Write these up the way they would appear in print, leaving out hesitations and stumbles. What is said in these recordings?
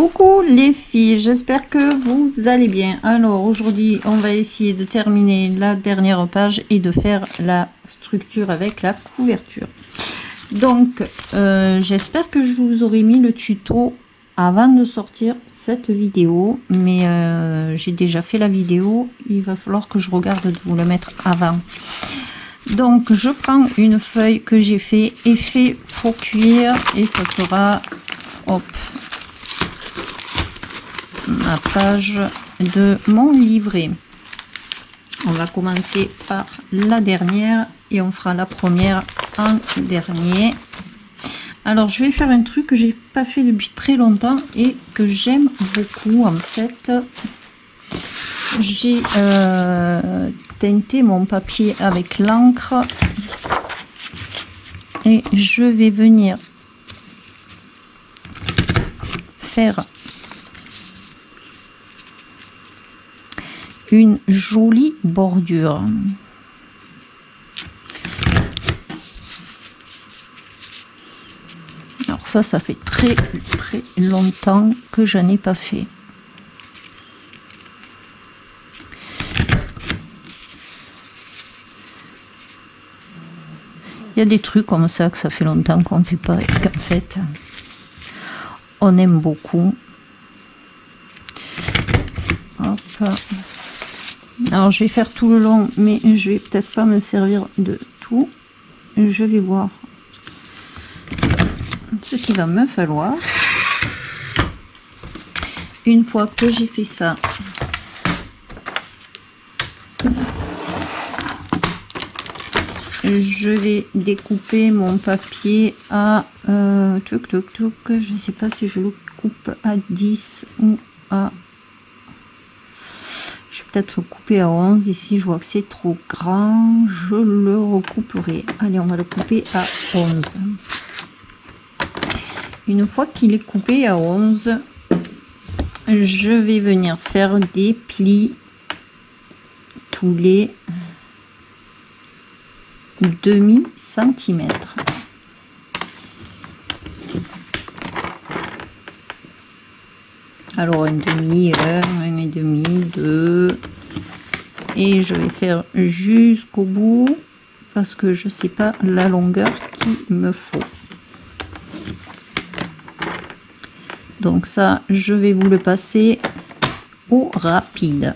Coucou les filles, j'espère que vous allez bien. Alors aujourd'hui on va essayer de terminer la dernière page et de faire la structure avec la couverture. Donc j'espère que je vous aurai mis le tuto avant de sortir cette vidéo, mais j'ai déjà fait la vidéo, il va falloir que je regarde de vous le mettre avant. Donc je prends une feuille que j'ai fait effet faux cuir et ça sera hop ma page de mon livret. On va commencer par la dernière et on fera la première en dernier. Alors je vais faire un truc que j'ai pas fait depuis très longtemps et que j'aime beaucoup. En fait j'ai teinté mon papier avec l'encre et je vais venir faire une jolie bordure. Alors ça fait très longtemps que je n'ai pas fait. Il y a des trucs comme ça que ça fait longtemps qu'on ne fait pas et qu'en fait on aime beaucoup. Hop. Alors je vais faire tout le long, mais je vais peut-être pas me servir de tout. Je vais voir ce qu'il va me falloir. Une fois que j'ai fait ça, je vais découper mon papier à je sais pas si je le coupe à 10 ou à... Je vais peut-être le couper à 11. Ici je vois que c'est trop grand, je le recouperai. Allez, on va le couper à 11. Une fois qu'il est coupé à 11, je vais venir faire des plis tous les demi-centimètre. Alors un demi, un et demi, 2, et je vais faire jusqu'au bout parce que je sais pas la longueur qu'il me faut. Donc ça, je vais vous le passer au rapide.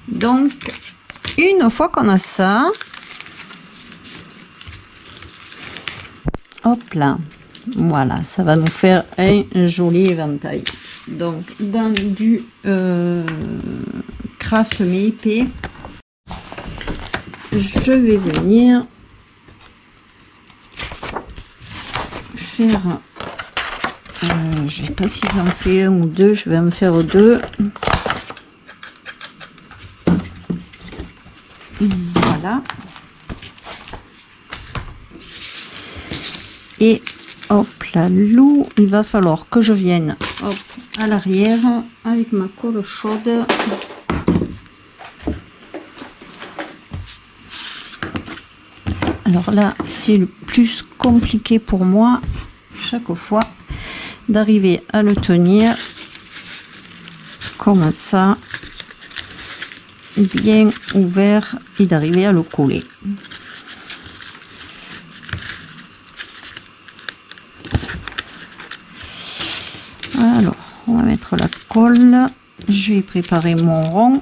Donc, une fois qu'on a ça, hop là, voilà, ça va nous faire un joli éventail. Donc, dans du craft mais épais, je vais venir faire, je ne sais pas si j'en fais un ou deux, je vais en faire deux. Voilà. Et hop là, loup, il va falloir que je vienne hop à l'arrière avec ma colle chaude. Alors là, c'est le plus compliqué pour moi chaque fois d'arriver à le tenir comme ça, bien ouvert, et d'arriver à le coller. Alors on va mettre la colle, je vais préparer mon rond.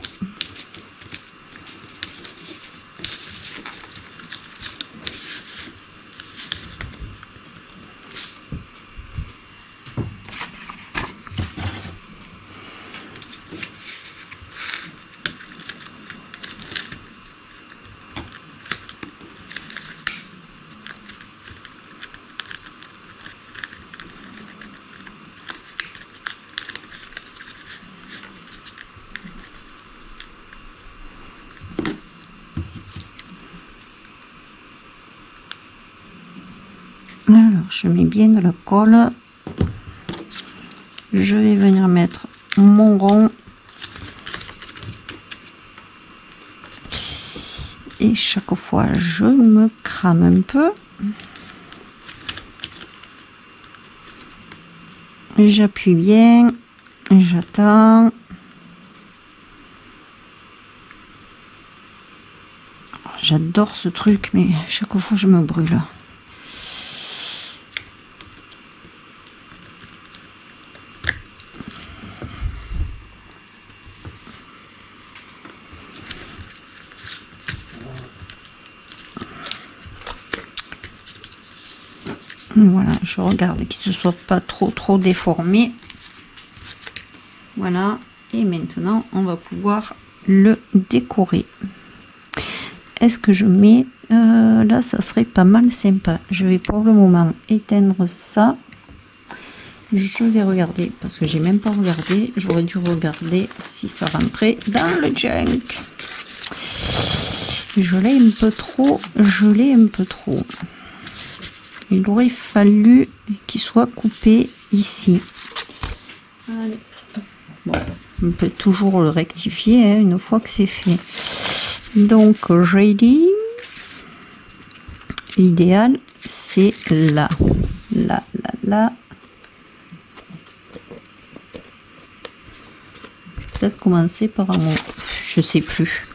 Alors, je mets bien de la colle. Je vais venir mettre mon rond. Et chaque fois, je me crame un peu. J'appuie bien. J'attends. J'adore ce truc, mais chaque fois, je me brûle. Voilà, je regarde qu'il ne soit pas trop déformé. Voilà, et maintenant on va pouvoir le décorer. Est-ce que je mets là, ça serait pas mal sympa. Je vais pour le moment éteindre ça. Je vais regarder parce que j'ai même pas regardé. J'aurais dû regarder si ça rentrait dans le junk. Je l'ai un peu trop. Il aurait fallu qu'il soit coupé ici. Allez. Bon, on peut toujours le rectifier hein, une fois que c'est fait. Donc j'ai dit l'idéal c'est là. Peut-être commencer par un mot. Je sais plus.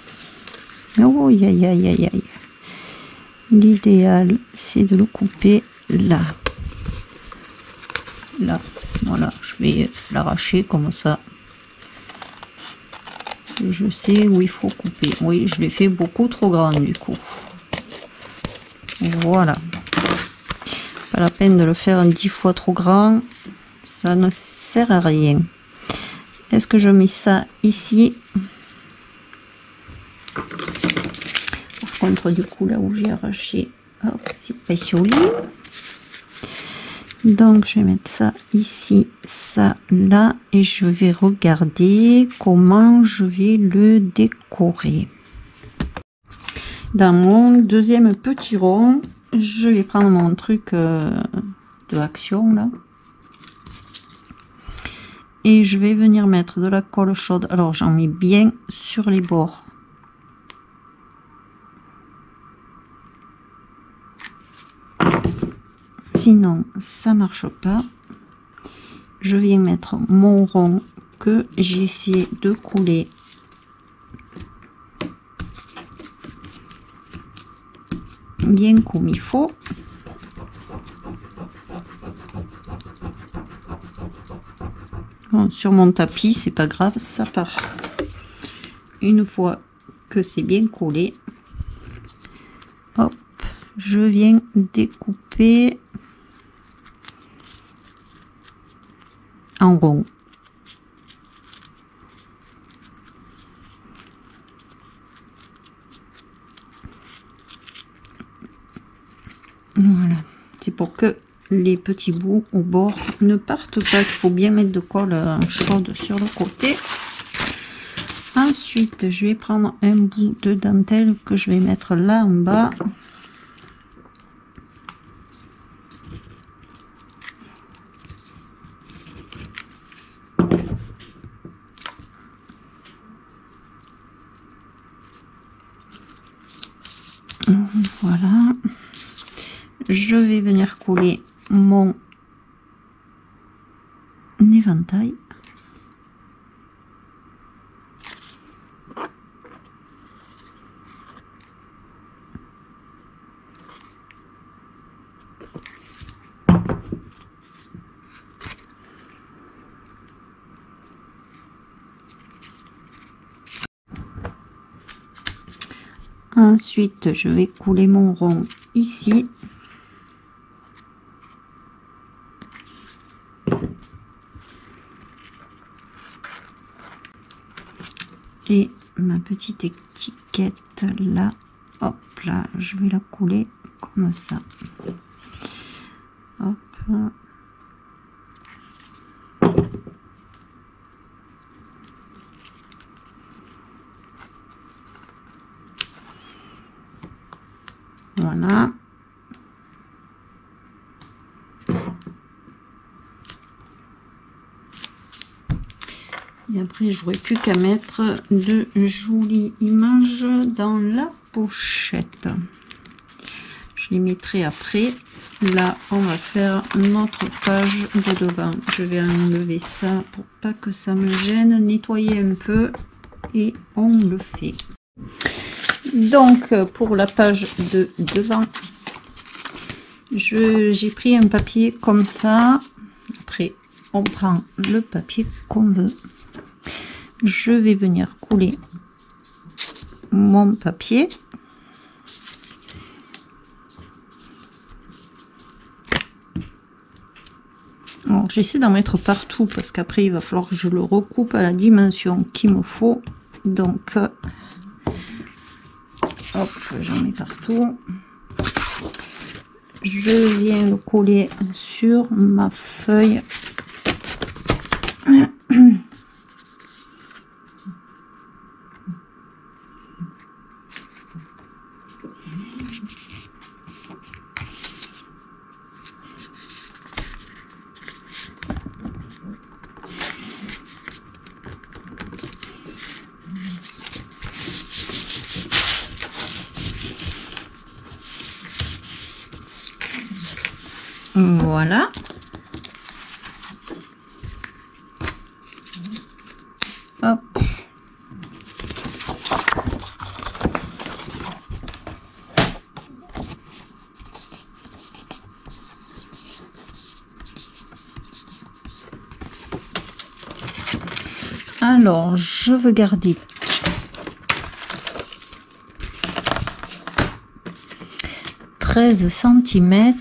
Oh aïe aïe aïe aïe aïe. L'idéal c'est de le couper là. Là. Voilà, je vais l'arracher comme ça. Je sais où il faut couper. Oui, je l'ai fait beaucoup trop grand du coup. Voilà. Pas la peine de le faire 10 fois trop grand. Ça ne sert à rien. Est-ce que je mets ça ici? Par contre, du coup, là où j'ai arraché, c'est pas joli. Donc, je vais mettre ça ici, ça là, et je vais regarder comment je vais le décorer. Dans mon deuxième petit rond, je vais prendre mon truc de action là. Et je vais venir mettre de la colle chaude. Alors, j'en mets bien sur les bords. Sinon, ça marche pas. Je viens mettre mon rond que j'ai essayé de couler. Bien comme il faut. Bon, sur mon tapis, c'est pas grave, ça part. Une fois que c'est bien collé, hop, je viens découper en rond. Voilà, c'est pour que les petits bouts au bord ne partent pas. Il faut bien mettre de colle chaude sur le côté. Ensuite, je vais prendre un bout de dentelle que je vais mettre là en bas. Voilà. Je vais venir coller mon éventail. Ensuite, je vais couler mon rond ici. Et ma petite étiquette là, hop là, je vais la couler comme ça. Hop. Voilà. Et après, j'aurais plus qu'à mettre de jolies images dans la pochette. Je les mettrai après. Là, on va faire notre page de devant. Je vais enlever ça pour pas que ça me gêne, nettoyer un peu et on le fait. Donc, pour la page de devant, j'ai pris un papier comme ça. Après, on prend le papier qu'on veut. Je vais venir couler mon papier. Alors, j'essaie d'en mettre partout parce qu'après il va falloir que je le recoupe à la dimension qu'il me faut. Donc, hop, j'en mets partout. Je viens le coller sur ma feuille. Voilà. Hop. Alors, je veux garder 13 cm.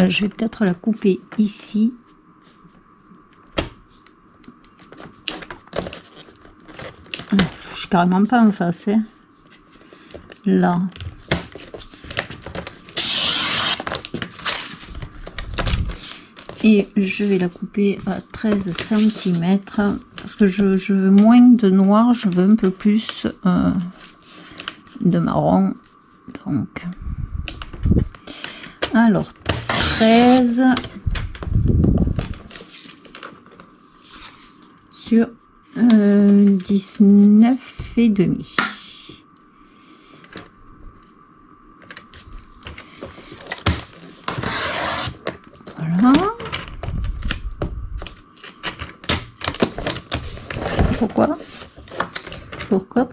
Je vais peut-être la couper ici. Je suis carrément pas en face, hein. Là. Et je vais la couper à 13 cm parce que je veux moins de noir, je veux un peu plus de marron. Donc, alors 13 sur 19,5. Voilà. Pourquoi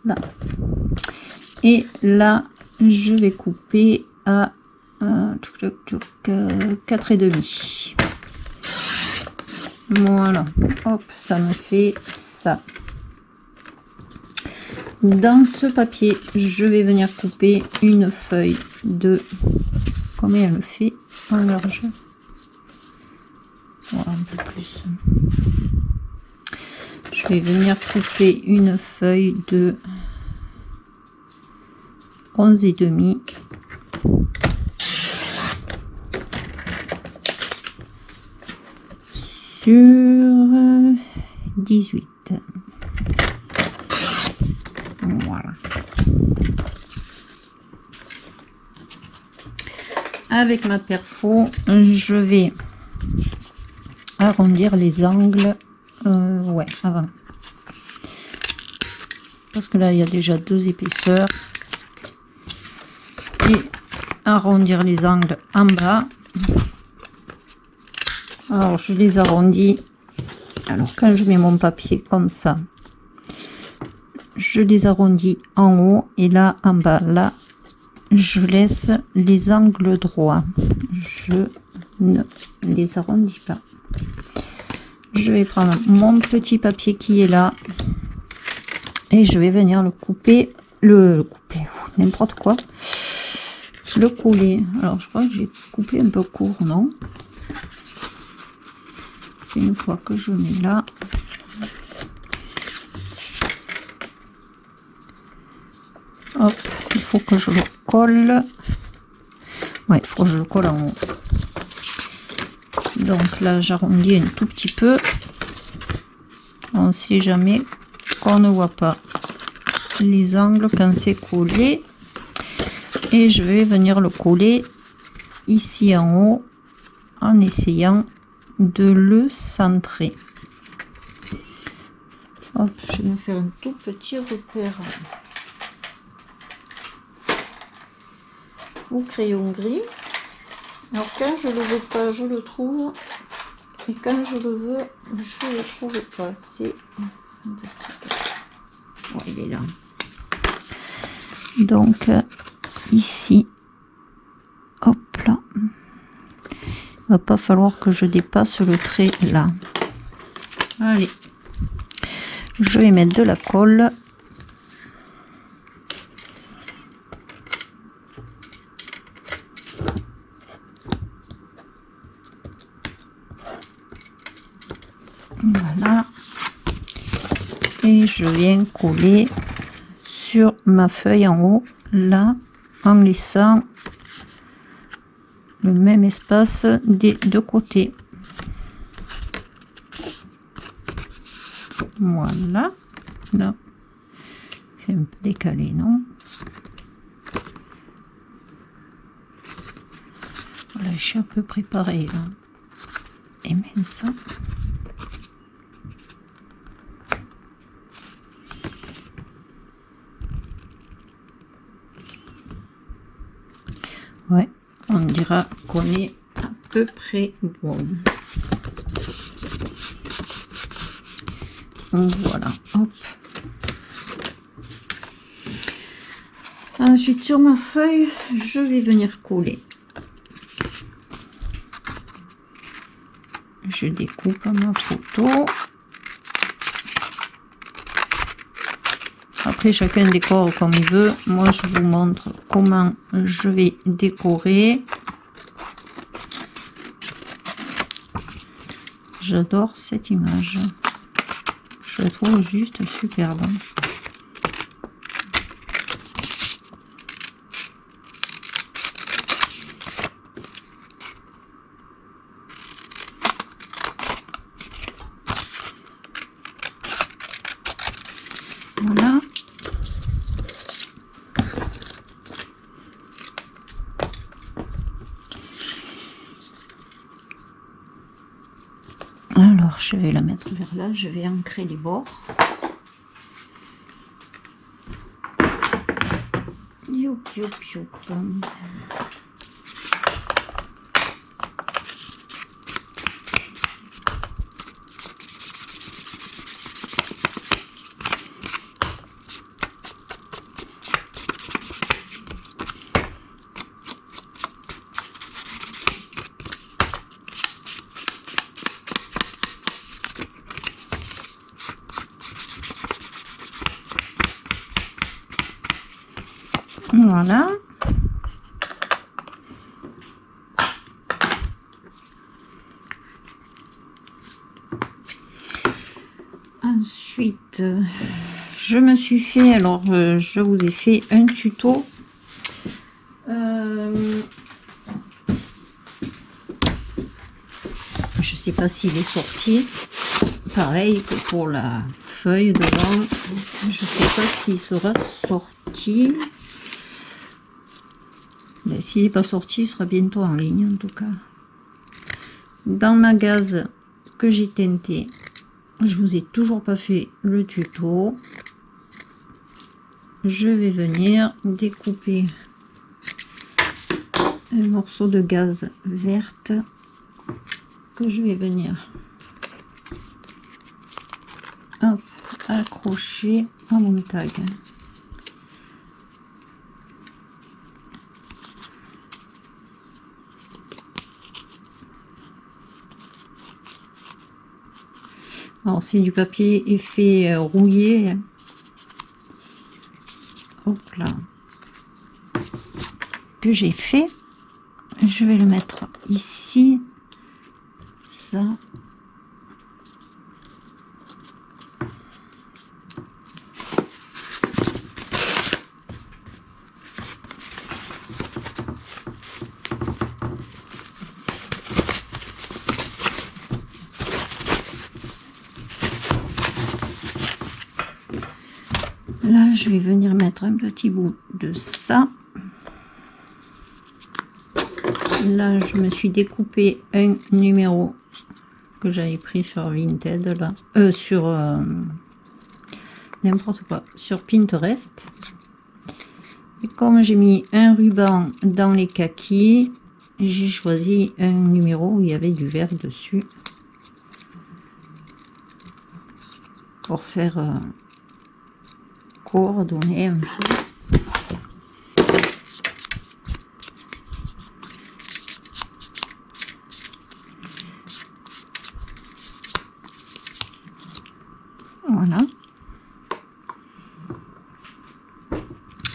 là. Et là, je vais couper à 4,5. Voilà, hop, ça me fait ça. Dans ce papier, je vais venir couper une feuille de... Combien elle me fait en large? Voilà, un peu plus. Je vais venir couper une feuille de 11,5 sur 18. Voilà. Avec ma perfo, je vais arrondir les angles. Ouais, avant. Parce que là, il y a déjà 2 épaisseurs. Et arrondir les angles en bas. Alors, je les arrondis. Alors, quand je mets mon papier comme ça, je les arrondis en haut et là, en bas. Là, je laisse les angles droits. Je ne les arrondis pas. Je vais prendre mon petit papier qui est là et je vais venir le couper, n'importe quoi, le couler. Alors je crois que j'ai coupé un peu court, non? C'est une fois que je mets là. Hop, il faut que je le colle. Ouais, il faut que je le colle en haut. Donc là, j'arrondis un tout petit peu. On ne sait jamais qu'on ne voit pas les angles quand c'est collé. Et je vais venir le coller ici en haut en essayant de le centrer. Hop, je vais me faire un tout petit repère au crayon gris. Alors quand je le veux pas, je le trouve, et quand je le veux, je le trouve pas. C'est fantastique. Ouais, il est là. Donc ici, hop là, il va pas falloir que je dépasse le trait là. Allez, je vais mettre de la colle. Voilà, et je viens coller sur ma feuille en haut là en laissant le même espace des deux côtés. Voilà, là c'est un peu décalé, non? Voilà, je suis un peu préparée là. Et mince. Ouais, on dira qu'on est à peu près bon. Voilà, hop. Ensuite, sur ma feuille, je vais venir coller. Je découpe ma photo. Après, chacun décore comme il veut. Moi, je vous montre comment je vais décorer. J'adore cette image. Je la trouve juste superbe. Voilà. Alors, je vais la mettre vers là, je vais ancrer les bords. Youp, youp, youp. Voilà. Ensuite, je me suis fait, alors je vous ai fait un tuto. Je sais pas s'il est sorti. Pareil que pour la feuille devant, je sais pas s'il sera sorti. Mais s'il n'est pas sorti, il sera bientôt en ligne en tout cas. Dans ma gaze que j'ai teintée, je vous ai toujours pas fait le tuto. Je vais venir découper un morceau de gaze verte que je vais venir hop, accrocher à mon tag. Alors si du papier est fait rouillé, hop là, que j'ai fait, je vais le mettre ici, ça. Là, je vais venir mettre un petit bout de ça. Là, je me suis découpé un numéro que j'avais pris sur Vinted, là, sur n'importe quoi, sur Pinterest. Et comme j'ai mis un ruban dans les kakis, j'ai choisi un numéro où il y avait du vert dessus pour faire coordonner un peu. Voilà.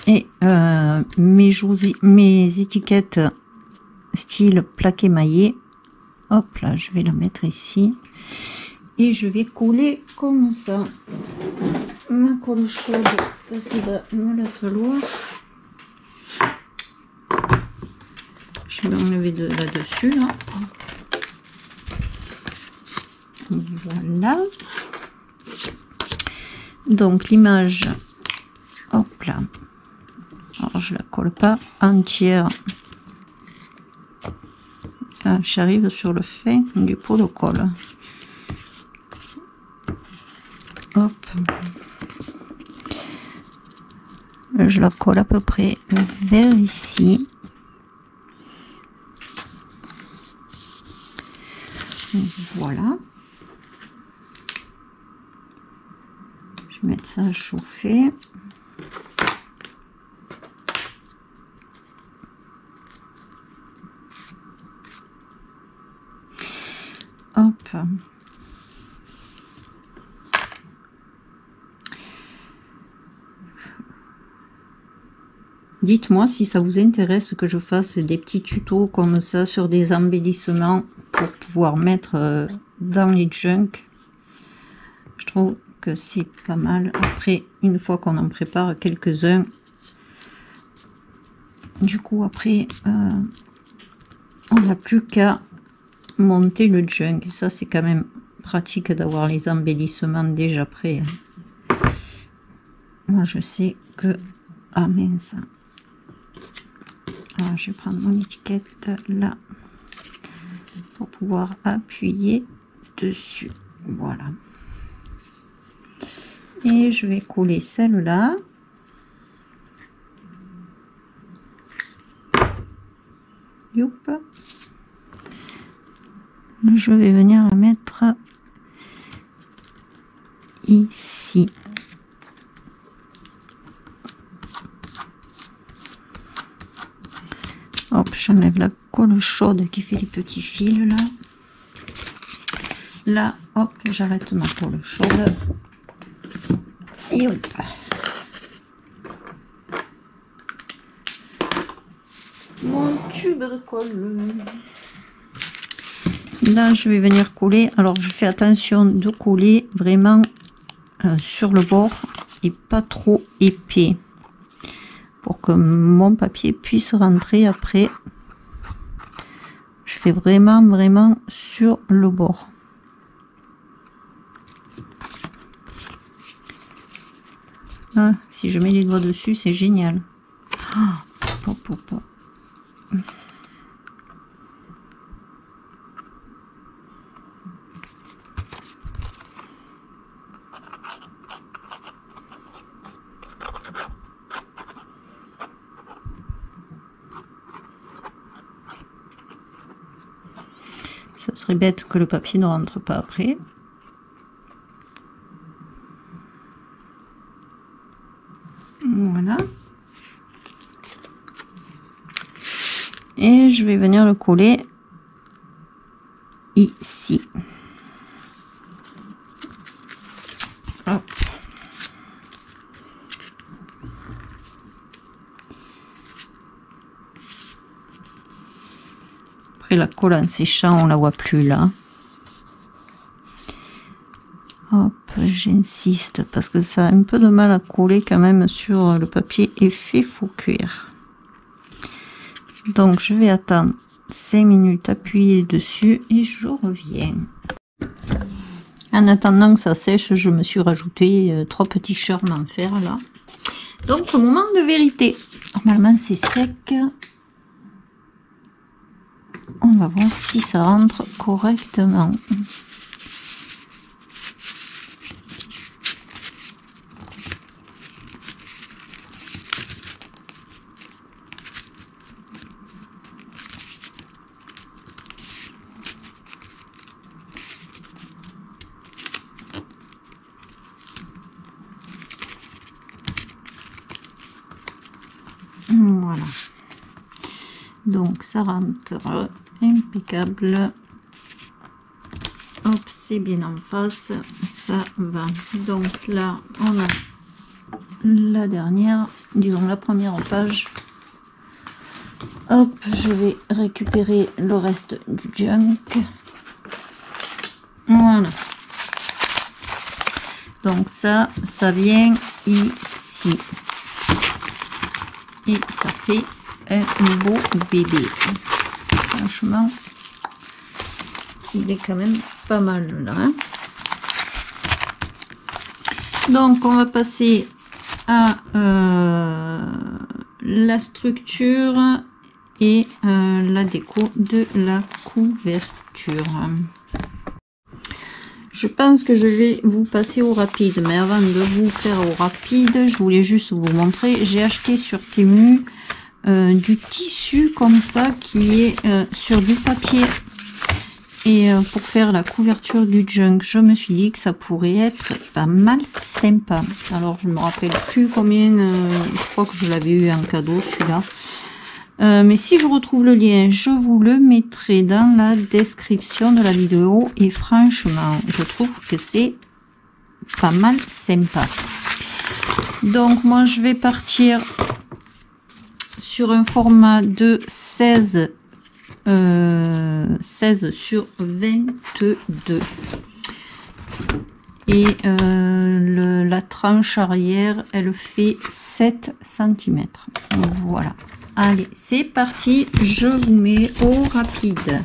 Et mes étiquettes style plaqué maillé, hop là, je vais la mettre ici et je vais coller comme ça ma colle chaude parce qu'il va me la falloir. Je vais enlever de là-dessus là. Voilà. Donc l'image, hop là. Alors je la colle pas entière. Ah, j'arrive sur le fin du pot de colle. Hop. Je la colle à peu près vers ici. Voilà. Je vais mettre ça à chauffer. Hop. Dites-moi si ça vous intéresse que je fasse des petits tutos comme ça sur des embellissements pour pouvoir mettre dans les junks. Je trouve que c'est pas mal. Après, une fois qu'on en prépare quelques-uns, du coup après on n'a plus qu'à monter le junk. Ça c'est quand même pratique d'avoir les embellissements déjà prêts. Moi je sais que ah mince, alors, je vais prendre mon étiquette là pour pouvoir appuyer dessus. Voilà, et je vais coller celle-là. Youp. Je vais venir la mettre ici. Hop, j'enlève la colle chaude qui fait les petits fils là. Là, hop, j'arrête ma colle chaude. Et hop. Mon tube de colle. Là, je vais venir coller. Alors, je fais attention de coller vraiment sur le bord et pas trop épais pour que mon papier puisse rentrer après. Je fais vraiment sur le bord. Ah, si je mets les doigts dessus, c'est génial. Oh, pop. Ça serait bête que le papier ne rentre pas après. Voilà. Et je vais venir le coller ici. Hop. Après la colle en séchant, on la voit plus là. Hop, j'insiste parce que ça a un peu de mal à coller quand même sur le papier effet faux cuir. Donc je vais attendre 5 minutes, appuyer dessus et je reviens. En attendant que ça sèche, je me suis rajouté 3 petits charmes en fer là. Donc le moment de vérité. Normalement c'est sec. On va voir si ça rentre correctement. Voilà. Donc ça rentre impeccable. Hop, c'est bien en face, ça va. Donc là, on a la dernière, disons la première page. Hop, je vais récupérer le reste du junk. Voilà. Donc ça vient ici. Et ça fait un beau bébé. Franchement, il est quand même pas mal là. Hein. Donc on va passer à la structure et la déco de la couverture. Je pense que je vais vous passer au rapide, mais avant de vous faire au rapide, je voulais juste vous montrer, j'ai acheté sur Temu du tissu comme ça qui est sur du papier. Et pour faire la couverture du junk, je me suis dit que ça pourrait être pas mal sympa. Alors je me rappelle plus combien, je crois que je l'avais eu en cadeau celui-là. Mais si je retrouve le lien, je vous le mettrai dans la description de la vidéo. Et franchement, je trouve que c'est pas mal sympa. Donc moi, je vais partir sur un format de 16 sur 22. Et la tranche arrière, elle fait 7 cm. Voilà. Allez, c'est parti, je vous mets au rapide.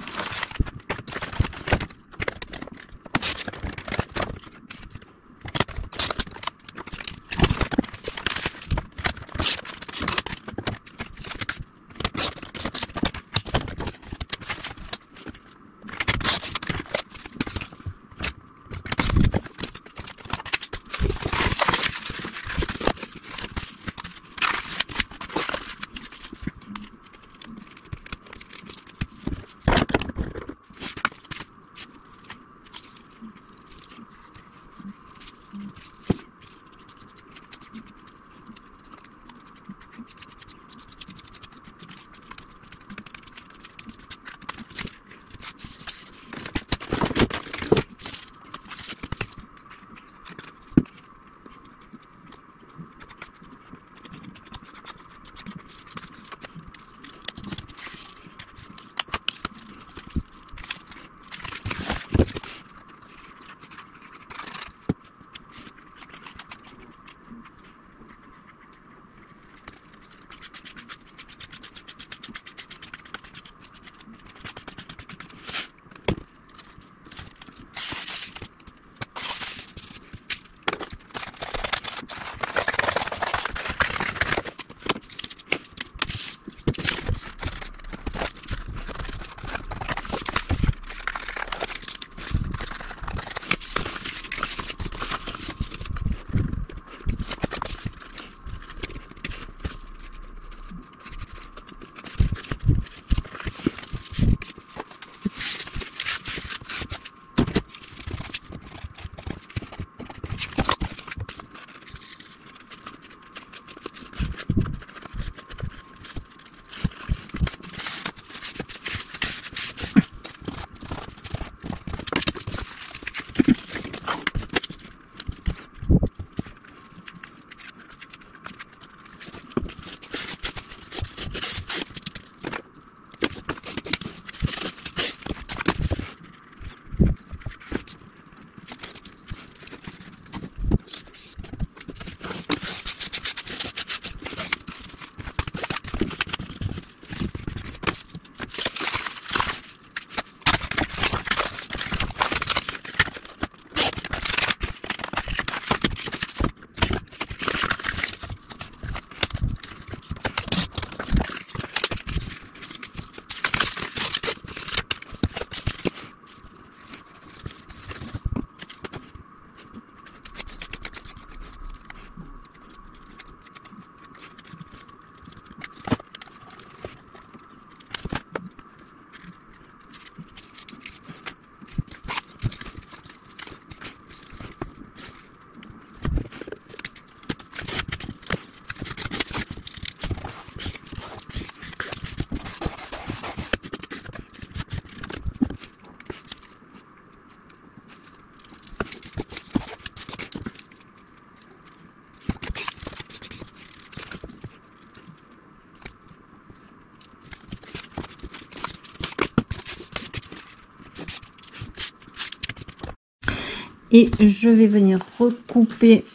Et je vais venir recouper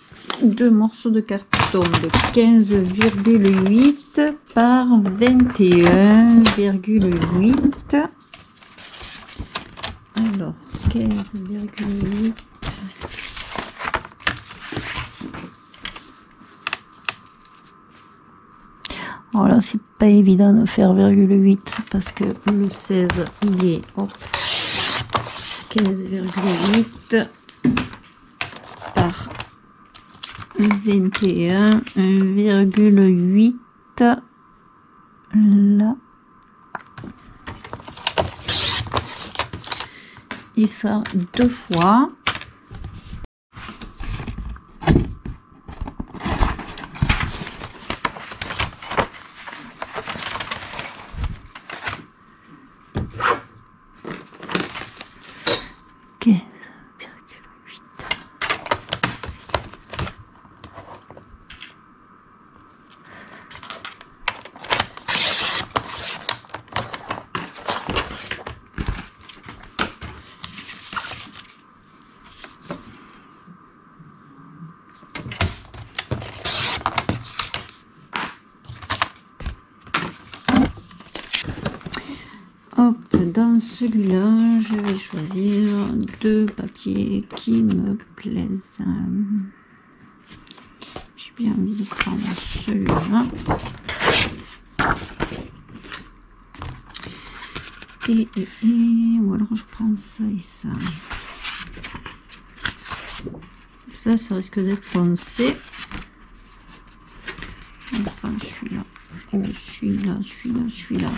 deux morceaux de carton de 15,8 par 21,8. Alors 15,8. Voilà, c'est pas évident de faire 0,8 parce que le 16 il est 15,8 par 21,8 là, et ça deux fois. Hop, dans celui-là, je vais choisir deux papiers qui me plaisent. J'ai bien envie de prendre celui-là. Et ou alors je prends ça et ça. Ça risque d'être foncé. Je prends celui-là. Oh, celui-là. Je prends celui-là.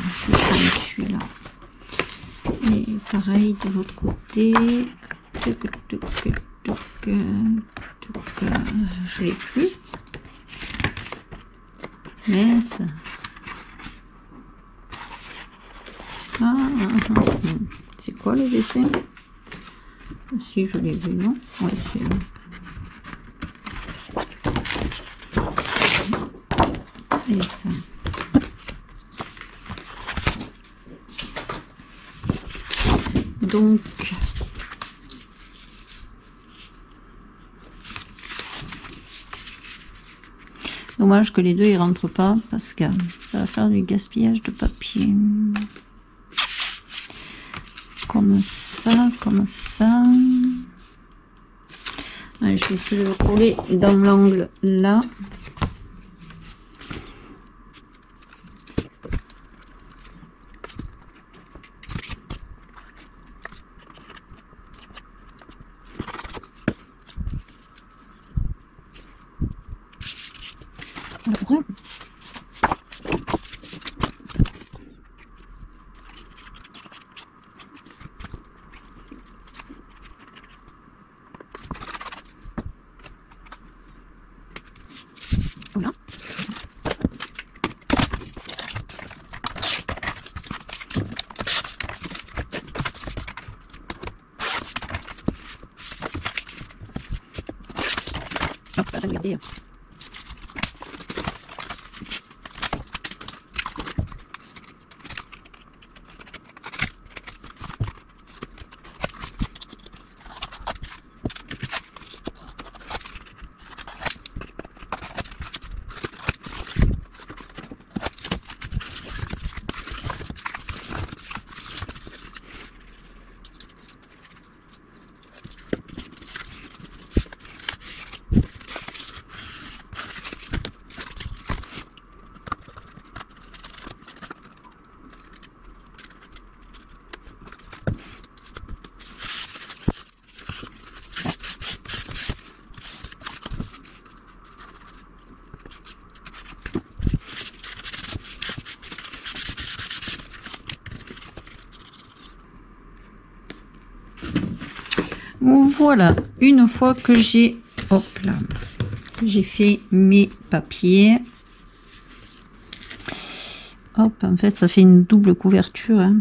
Et pareil de l'autre côté. Je l'ai plus. Mince. C'est quoi le dessin? Si je l'ai vu, non? Ouais, c'est ça. Donc, dommage que les deux ils rentrent pas parce que ça va faire du gaspillage de papier. Comme ça, comme ça. Allez, je vais essayer de le coller dans l'angle là. Alors, voilà. Hop, regardez. Voilà, une fois que j'ai, hop là, j'ai fait mes papiers. Hop, en fait, ça fait une double couverture. Hein.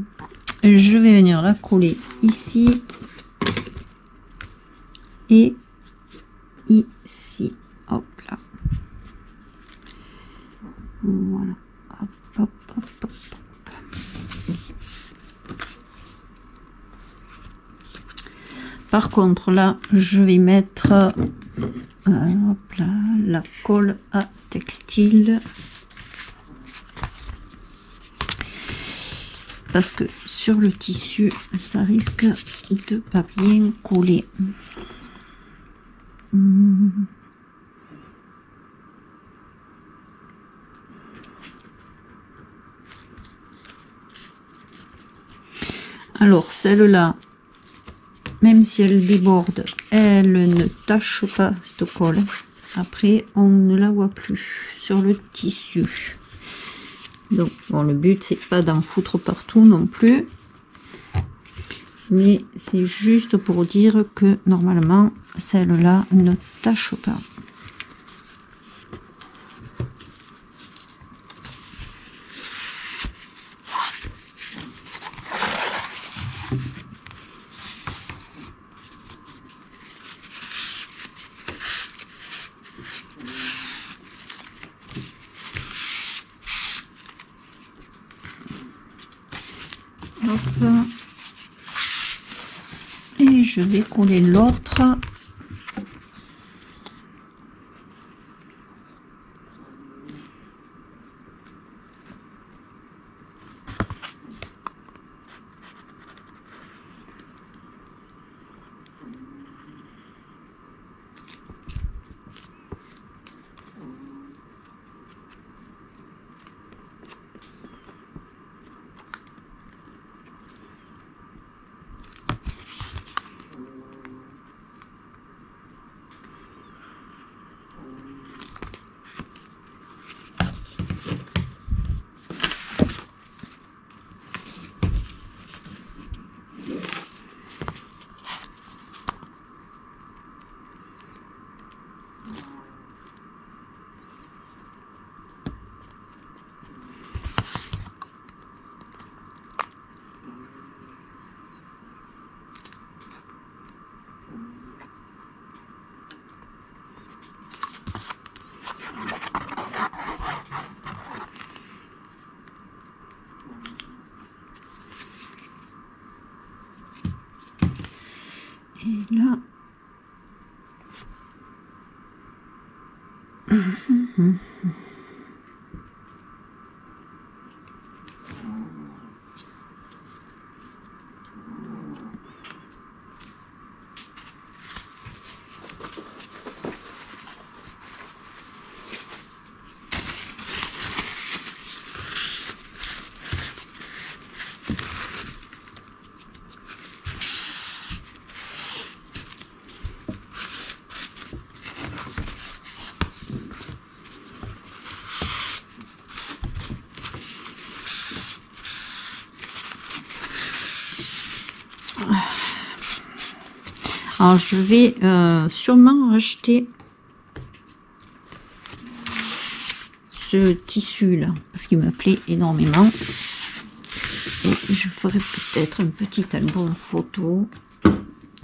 Je vais venir la coller ici et ici. Hop là. Voilà. Hop, hop, hop, hop. Par contre, là, je vais mettre hop là, la colle à textile. Parce que sur le tissu, ça risque de pas bien coller. Alors, celle-là, même si elle déborde, elle ne tache pas cette colle. Après, on ne la voit plus sur le tissu. Donc, bon, le but, c'est pas d'en foutre partout non plus. Mais c'est juste pour dire que, normalement, celle-là ne tache pas. Hop. Et je vais coller l'autre. Et là, alors je vais sûrement acheter ce tissu là parce qu'il me plaît énormément et je ferai peut-être un petit album photo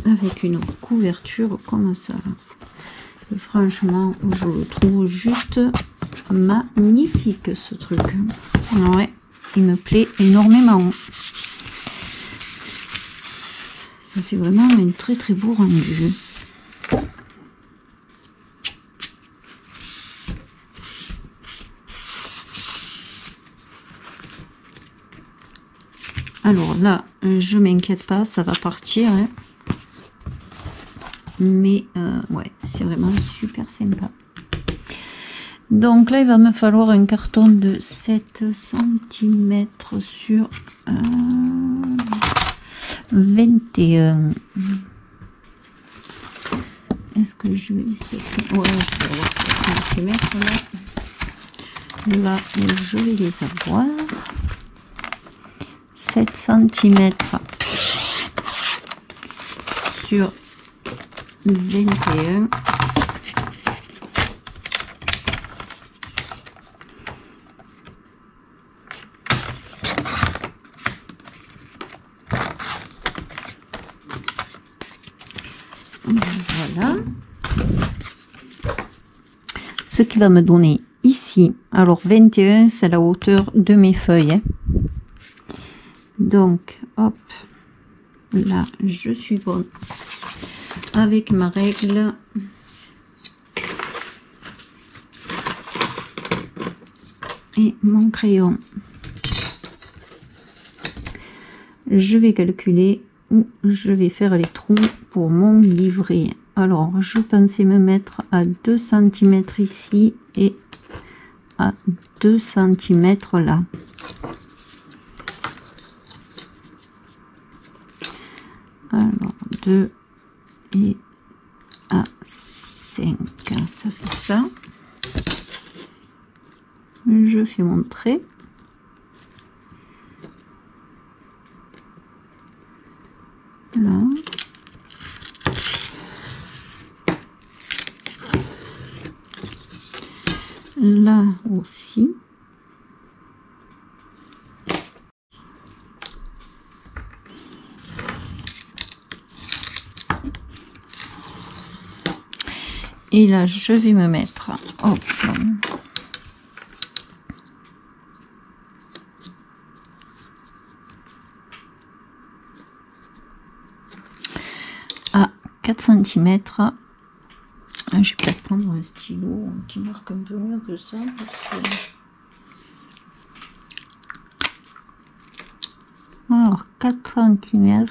avec une couverture comme ça. Franchement, je le trouve juste magnifique ce truc. Ouais, il me plaît énormément. Ça fait vraiment un très très beau rendu. Alors là, je m'inquiète pas, ça va partir. Hein. Mais ouais, c'est vraiment super sympa. Donc là, il va me falloir un carton de 7 cm sur 21. Est-ce que je vais 7 cm? Ouais, je vais avoir 7 cm là. Là, je vais les avoir. 7 cm sur 21. Voilà. Ce qui va me donner ici, alors 21, c'est la hauteur de mes feuilles. Hein. Donc, hop, là, je suis bonne. avec ma règle. Et mon crayon. Je vais calculer où je vais faire les trous pour mon livret. Alors, je pensais me mettre à 2 cm ici et à 2 cm là. Alors, 2 et à 5, ça fait ça. Je fais mon trait. Là. Là aussi. Et là, je vais me mettre, hop, à 4 cm. Je vais peut-être prendre un stylo qui marque un peu mieux que ça. Parce que... Alors, 4 cm.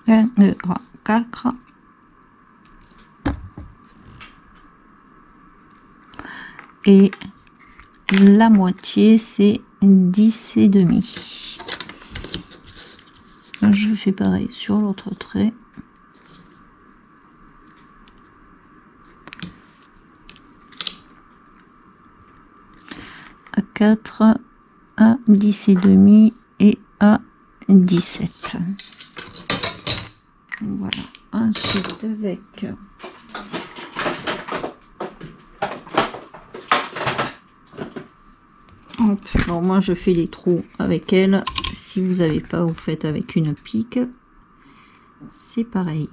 1, 2, 3, 4. Et la moitié, c'est 10,5. Je fais pareil sur l'autre trait. À 4, à 10,5 et à 17. Voilà. Ensuite, avec hop. Alors moi je fais les trous avec elle. Si vous n'avez pas, vous faites avec une pique. C'est pareil.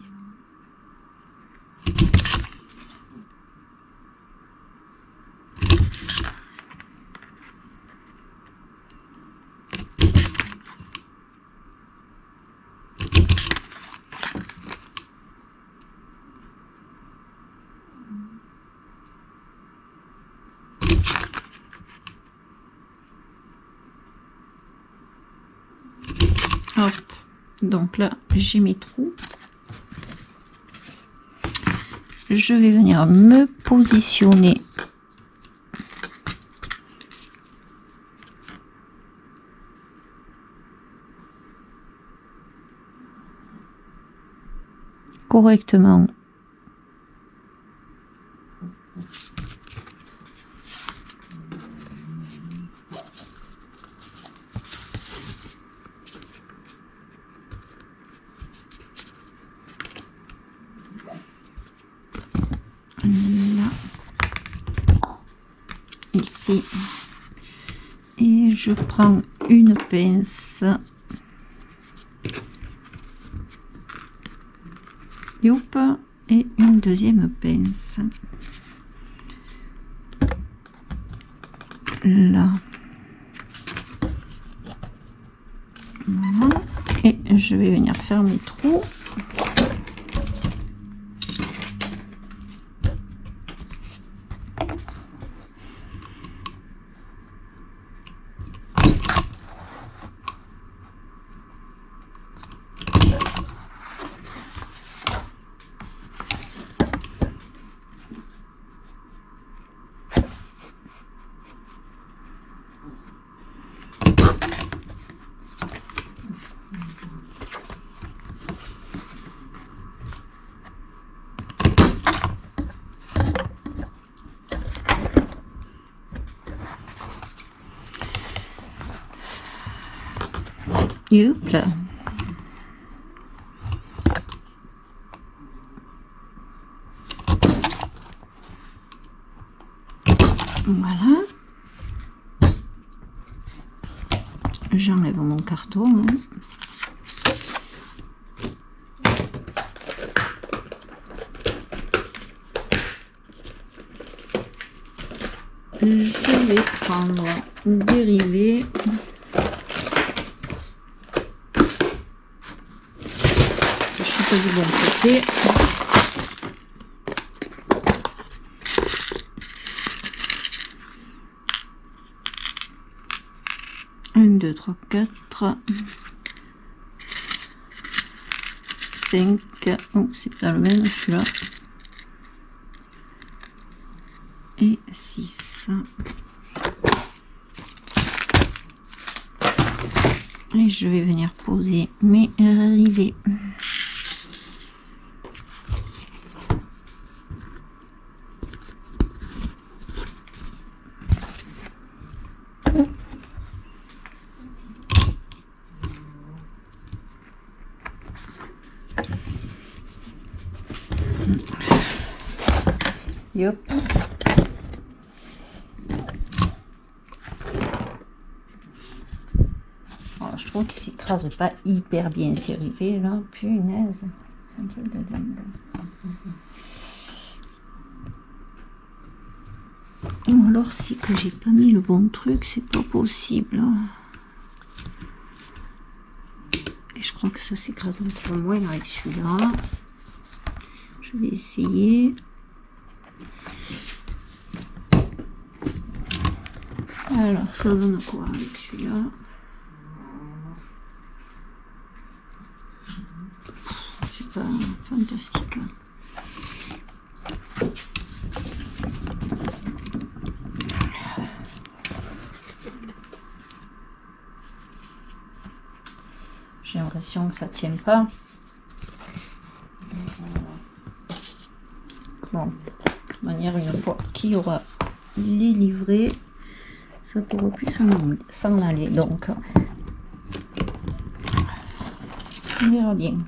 Hop. Donc là j'ai mes trous. Je vais venir me positionner correctement. Là, ici, et je prends une pince, youp, et une deuxième pince, là, voilà, et je vais venir faire mes trous. Youp là. Voilà. J'enlève mon carton. Hein. Je vais prendre dérivé. Je suis ça du bon côté. Un, 2, 3, 4, 5. Oh, c'est pas le même celui-là. Et 6. Et je vais venir poser mes rivets. Yop. Alors, je trouve qu'il s'écrase pas hyper bien ces rivets là. Punaise. C'est un truc de dingue. Ou alors c'est que j'ai pas mis le bon truc, c'est pas possible. Et je crois que ça s'écrase un peu moins avec celui-là. Je vais essayer. Alors ça donne quoi avec celui-là? C'est pas fantastique. J'ai l'impression que ça tient pas. Bon, de toute manière, une fois qu'il y aura les livrets, ça pourra plus s'en aller. Donc, on verra bien.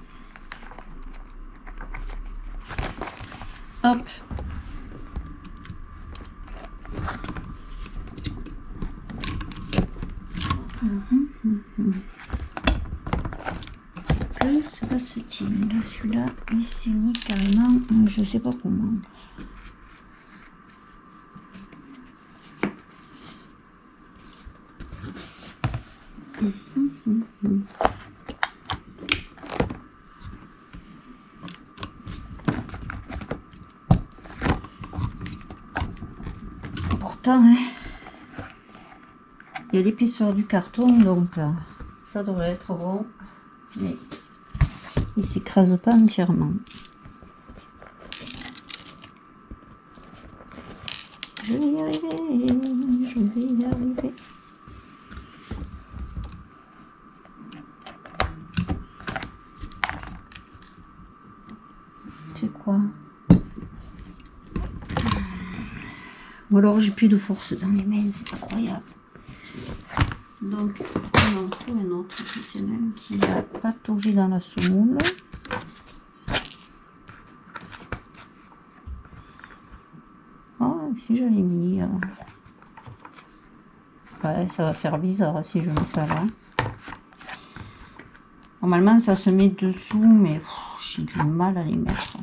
Hop. Que se passe-t-il? Là, celui-là, il saigne carrément, je sais pas comment. Pourtant, hein, il y a l'épaisseur du carton, donc ça devrait être bon, mais il s'écrase pas entièrement. Je vais y arriver, je vais y arriver. C'est quoi? Ou alors j'ai plus de force dans les mains, c'est incroyable. Donc on en trouve un autre professionnel qui a pataugé dans la semoule. Oh, si je l'ai mis, ouais, ça va faire bizarre si je mets ça là. Normalement ça se met dessous, mais j'ai du mal à les mettre.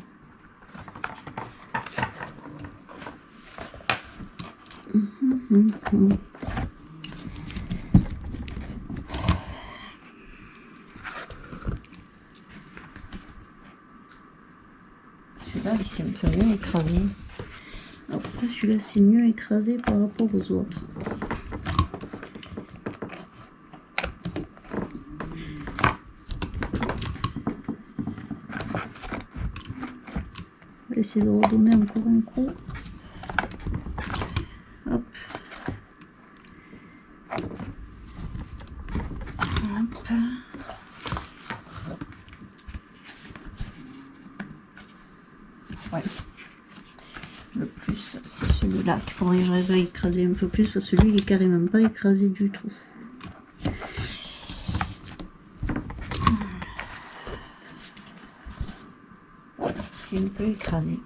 Celui-là, il s'est un peu mieux écrasé. Alors pourquoi celui-là c'est mieux écrasé par rapport aux autres? On va essayer de redonner encore un coup. Hop. Hop. Ouais. Le plus, c'est celui-là qu'il faudrait que j'arrive à écraser un peu plus parce que lui, il est carrément pas écrasé du tout. C'est un peu écrasé.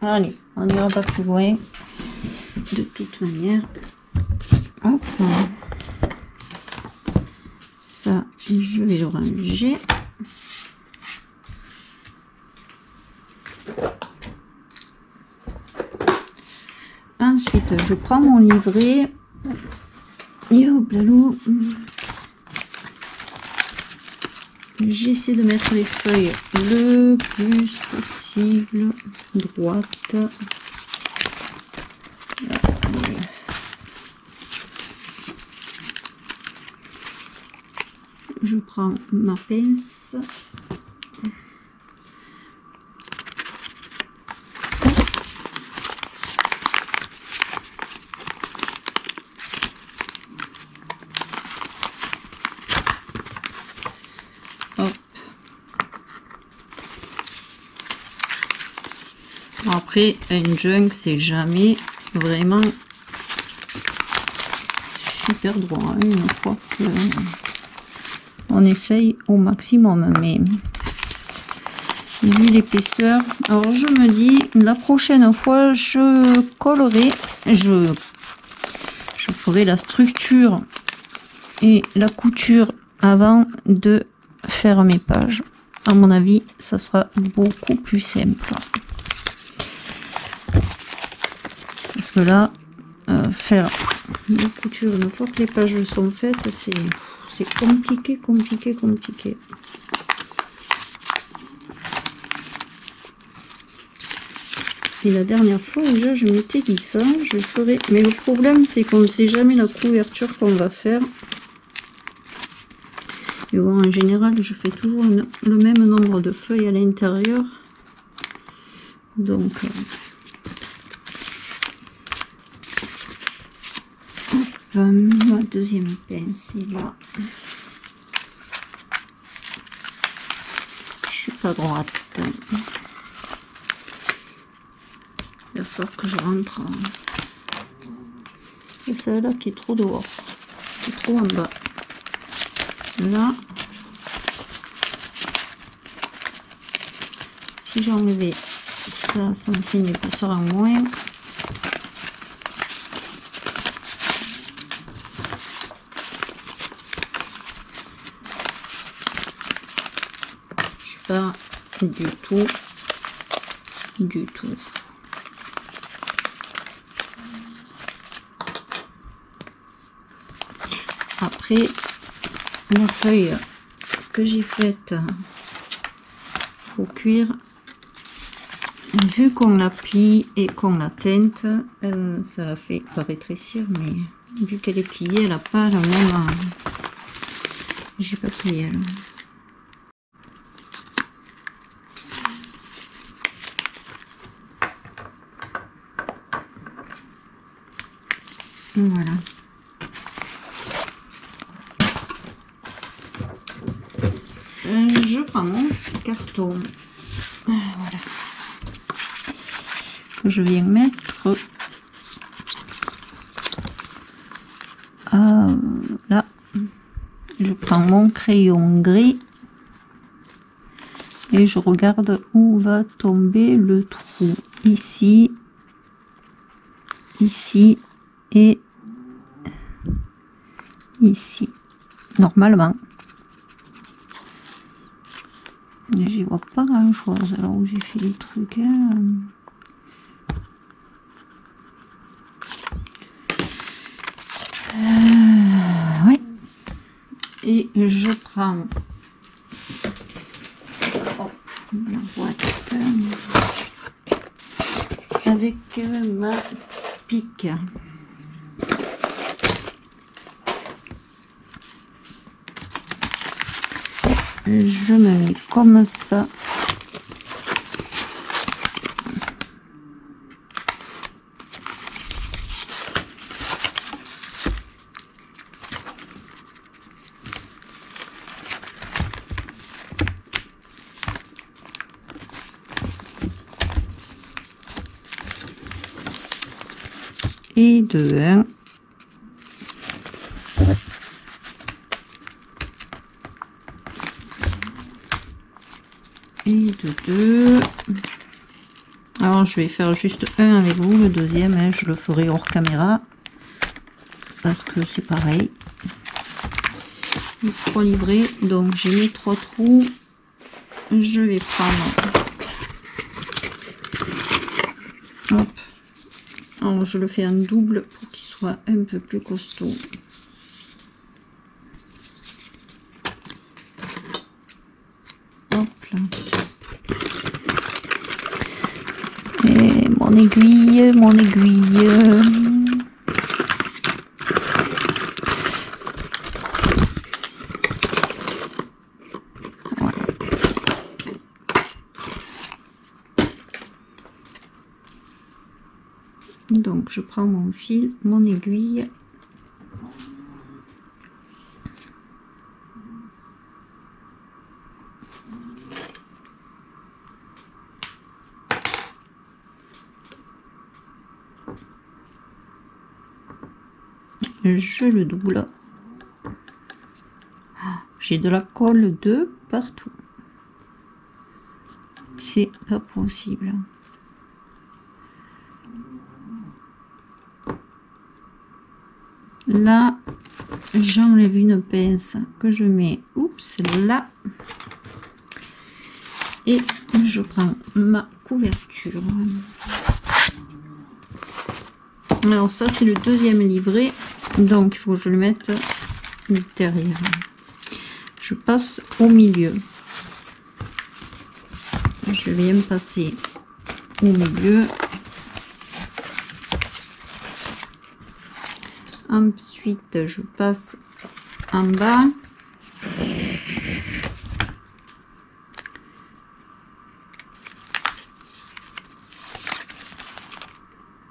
Allez, on n'ira pas plus loin. De toute manière. Hop. Ça, je vais le ranger. Ensuite, je prends mon livret. Et hop là, j'essaie de mettre les feuilles le plus possible droite. Je prends ma pince. Hop. Après, un junk, c'est jamais vraiment super droit, hein, une fois que on essaye au maximum, mais vu l'épaisseur, alors je me dis la prochaine fois je collerai, je ferai la structure et la couture avant de faire mes pages. À mon avis, ça sera beaucoup plus simple, parce que là faire la couture une fois que les pages sont faites, c'est compliqué. Et la dernière fois déjà je m'étais dit ça, je ferai, mais le problème c'est qu'on ne sait jamais la couverture qu'on va faire. Et bon, en général je fais toujours le même nombre de feuilles à l'intérieur, donc ma deuxième pince est là. Je suis pas droite. Il va falloir que je rentre. C'est celle-là qui est trop dehors, qui est trop en bas. Là, si j'enlevais ça, ça me fait une épaisseur en moins. Pas du tout. Après, la feuille que j'ai faite, faut cuire. Vu qu'on la plie et qu'on la teinte, ça la fait pas rétrécir, mais vu qu'elle est pliée, elle n'a pas la même. J'ai pas plié. Voilà. Je prends mon carton. Voilà. Je viens mettre là. Je prends mon crayon gris et je regarde où va tomber le trou. Ici et ici, normalement. J'y vois pas grand chose là où j'ai fait les trucs, hein. Oui, et je prends la boîte avec ma pique. Je me mets comme ça. Et de 1. Et de 2. Alors je vais faire juste un avec vous, le deuxième, hein, je le ferai hors caméra parce que c'est pareil. 3 livrets, donc j'ai mis 3 trous. Je vais prendre, hop, alors je le fais en double pour qu'il soit un peu plus costaud. Et mon aiguille, mon aiguille. Voilà. Donc je prends mon fil, mon aiguille. Je le double. J'ai de la colle de partout. C'est pas possible. Là, j'enlève une pince que je mets, oups, là. Et je prends ma couverture. Alors ça, c'est le deuxième livret. Donc, il faut que je le mette derrière. Je passe au milieu. Je viens passer au milieu. Ensuite, je passe en bas.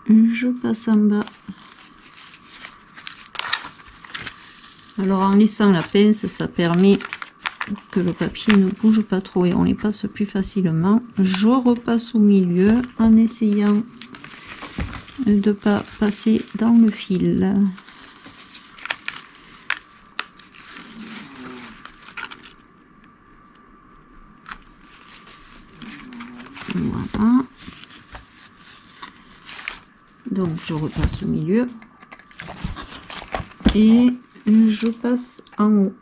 Je passe en bas. Alors en laissant la pince, ça permet que le papier ne bouge pas trop et on les passe plus facilement. Je repasse au milieu en essayant de ne pas passer dans le fil. Voilà. Donc je repasse au milieu et je passe en haut.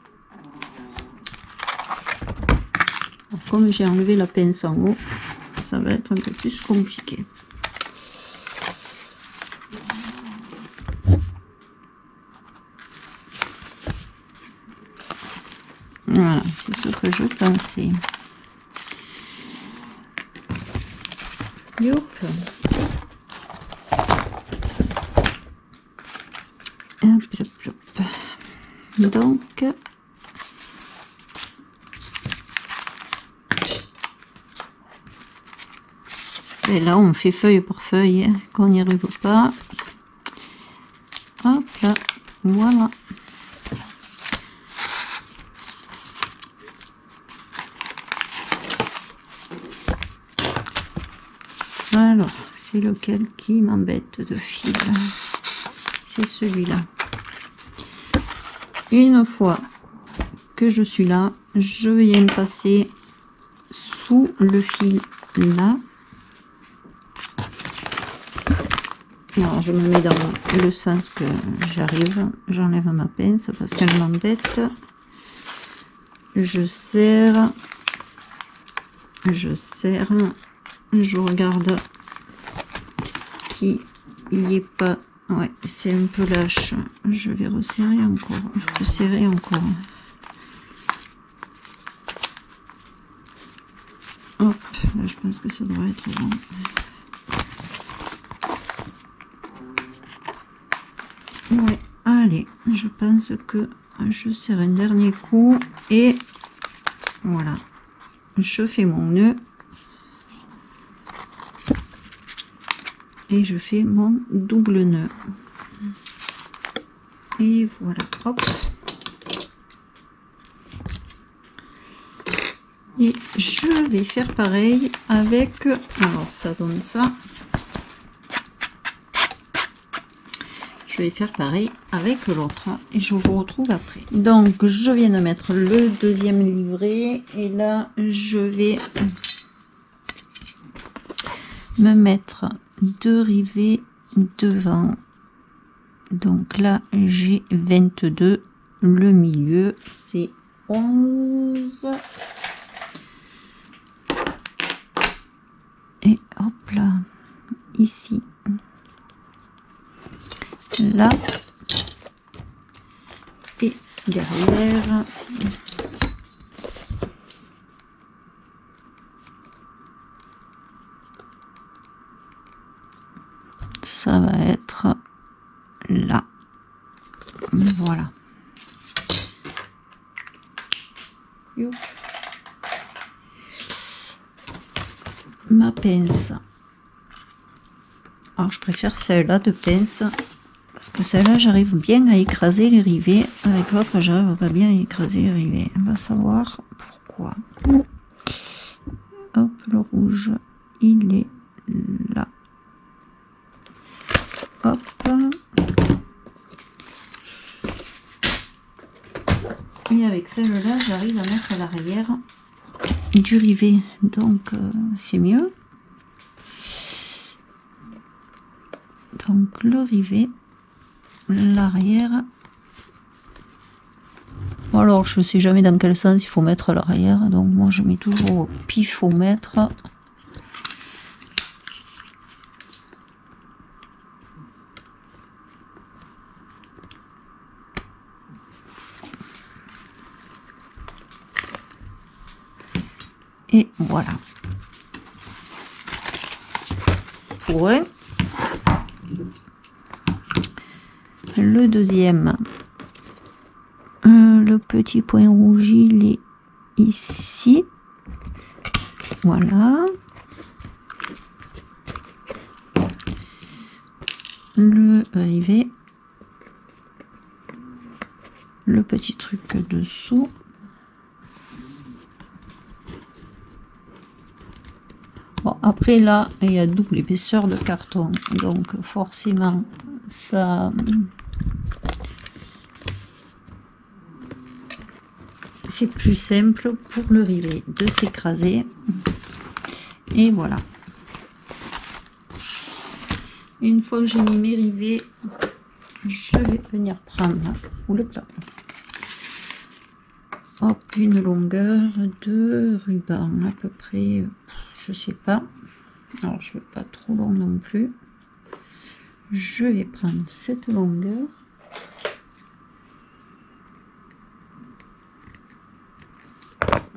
Alors, comme j'ai enlevé la pince en haut, ça va être un peu plus compliqué. Voilà, c'est ce que je pensais. Youp. Hop, hop, hop. Donc, et là on fait feuille par feuille, hein, qu'on n'y arrive pas. Hop là, voilà. Alors, c'est lequel qui m'embête de fil? C'est celui-là. Une fois que je suis là, je viens passer sous le fil là. Alors, je me mets dans le sens que j'arrive. J'enlève ma pince parce qu'elle m'embête. Je serre. Je serre. Je regarde qu'il n'y ait pas. Ouais, c'est un peu lâche. Je vais resserrer encore. Je peux serrer encore. Hop, là je pense que ça devrait être bon. Ouais, allez, je pense que je serre un dernier coup et voilà. Je fais mon nœud. Et je fais mon double nœud et voilà, hop, et je vais faire pareil avec, alors ça donne ça, je vais faire pareil avec l'autre et je vous retrouve après. Donc je viens de mettre le deuxième livret et là je vais me mettre 2 rivets devant. Donc là j'ai 22, le milieu c'est 11 et hop là, ici, là et derrière. ça va être là. Voilà. Youp. Ma pince. Alors je préfère celle-là de pince parce que celle-là j'arrive bien à écraser les rivets. Avec l'autre j'arrive pas bien à écraser les rivets. On va savoir pourquoi. Hop, le rouge il est là. Hop. Et avec celle-là j'arrive à mettre à l'arrière du rivet, donc c'est mieux. Donc le rivet, l'arrière. Alors je sais jamais dans quel sens il faut mettre l'arrière, donc moi je mets toujours au pifomètre. Et voilà. Pour un. Le deuxième, le petit point rouge, il est ici. Voilà. Le rivet. Le petit truc dessous. Bon, après là, il y a double épaisseur de carton, donc forcément, ça... c'est plus simple pour le rivet de s'écraser. Et voilà. Une fois que j'ai mis mes rivets, je vais venir prendre le plat. Hop, une longueur de ruban à peu près, je sais pas. Alors je veux pas trop long non plus. Je vais prendre cette longueur.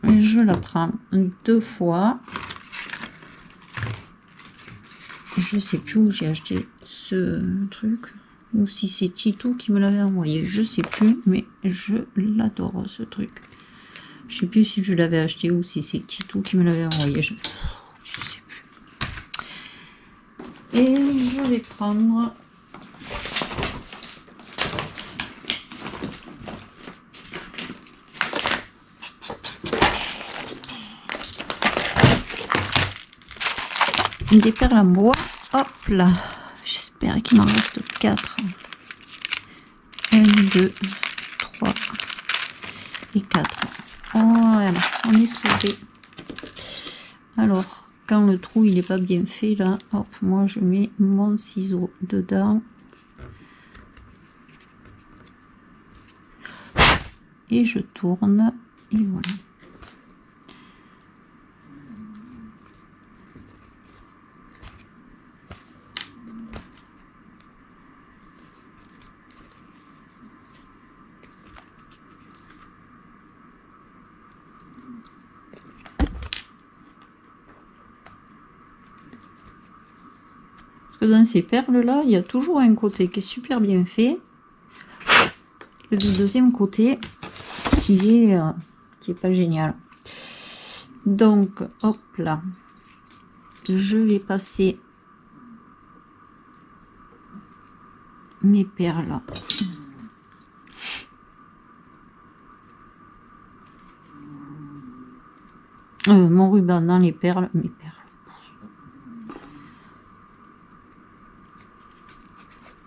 Et je la prends deux fois. Je sais plus où j'ai acheté ce truc. Ou si c'est Tito qui me l'avait envoyé. Je sais plus, mais je l'adore ce truc. Je sais plus si je l'avais acheté ou si c'est Tito qui me l'avait envoyé. Je sais plus. Et je vais prendre... des perles en bois. Hop là. J'espère qu'il m'en reste 4. 1, 2, 3 et 4. Voilà, on est sauvé. Alors, quand le trou il n'est pas bien fait là, hop, moi je mets mon ciseau dedans. Et je tourne. Et voilà. Dans ces perles là, il y a toujours un côté qui est super bien fait, et le deuxième côté qui est pas génial. Donc hop là, je vais passer mes perles mon ruban dans les perles, mes perles.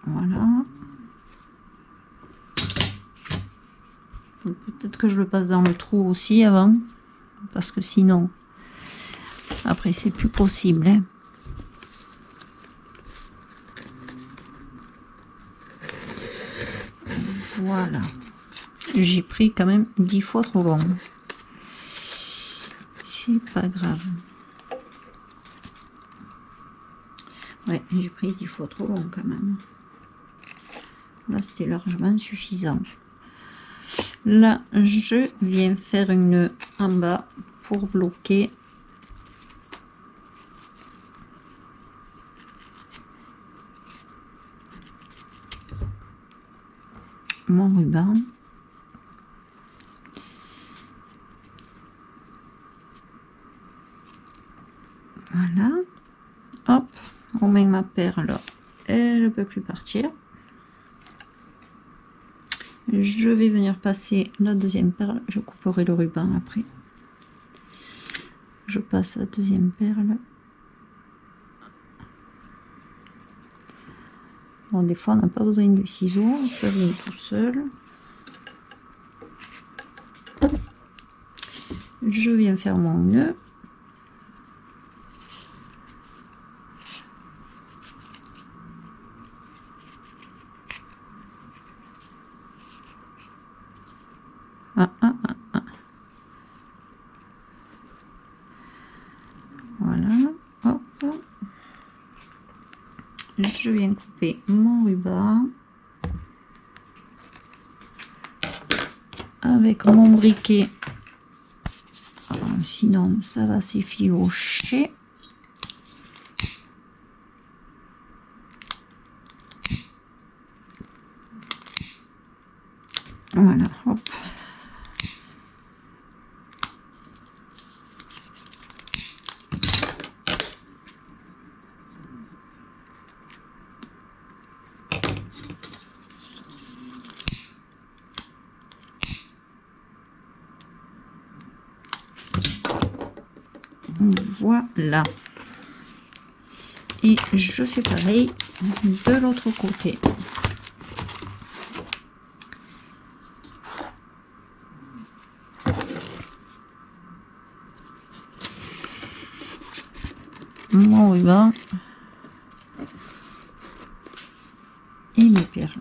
Voilà. Peut-être que je le passe dans le trou aussi avant, parce que sinon, après c'est plus possible. Hein. Voilà. J'ai pris quand même 10 fois trop long. C'est pas grave. Ouais, j'ai pris 10 fois trop long quand même. Là, c'était largement suffisant. Là, je viens faire une nœud en bas pour bloquer. mon ruban. Voilà. Hop, on met ma perle. Elle ne peut plus partir. Je vais venir passer la deuxième perle. Je couperai le ruban après. Je passe la deuxième perle. Bon, des fois, on n'a pas besoin du ciseau. Ça vient tout seul. Je viens faire mon nœud. Voilà, hop. Je viens couper mon ruban avec mon briquet. Alors, sinon, ça va s'effilocher. Voilà, hop. Voilà. Et je fais pareil de l'autre côté. Mon ruban et mes perles.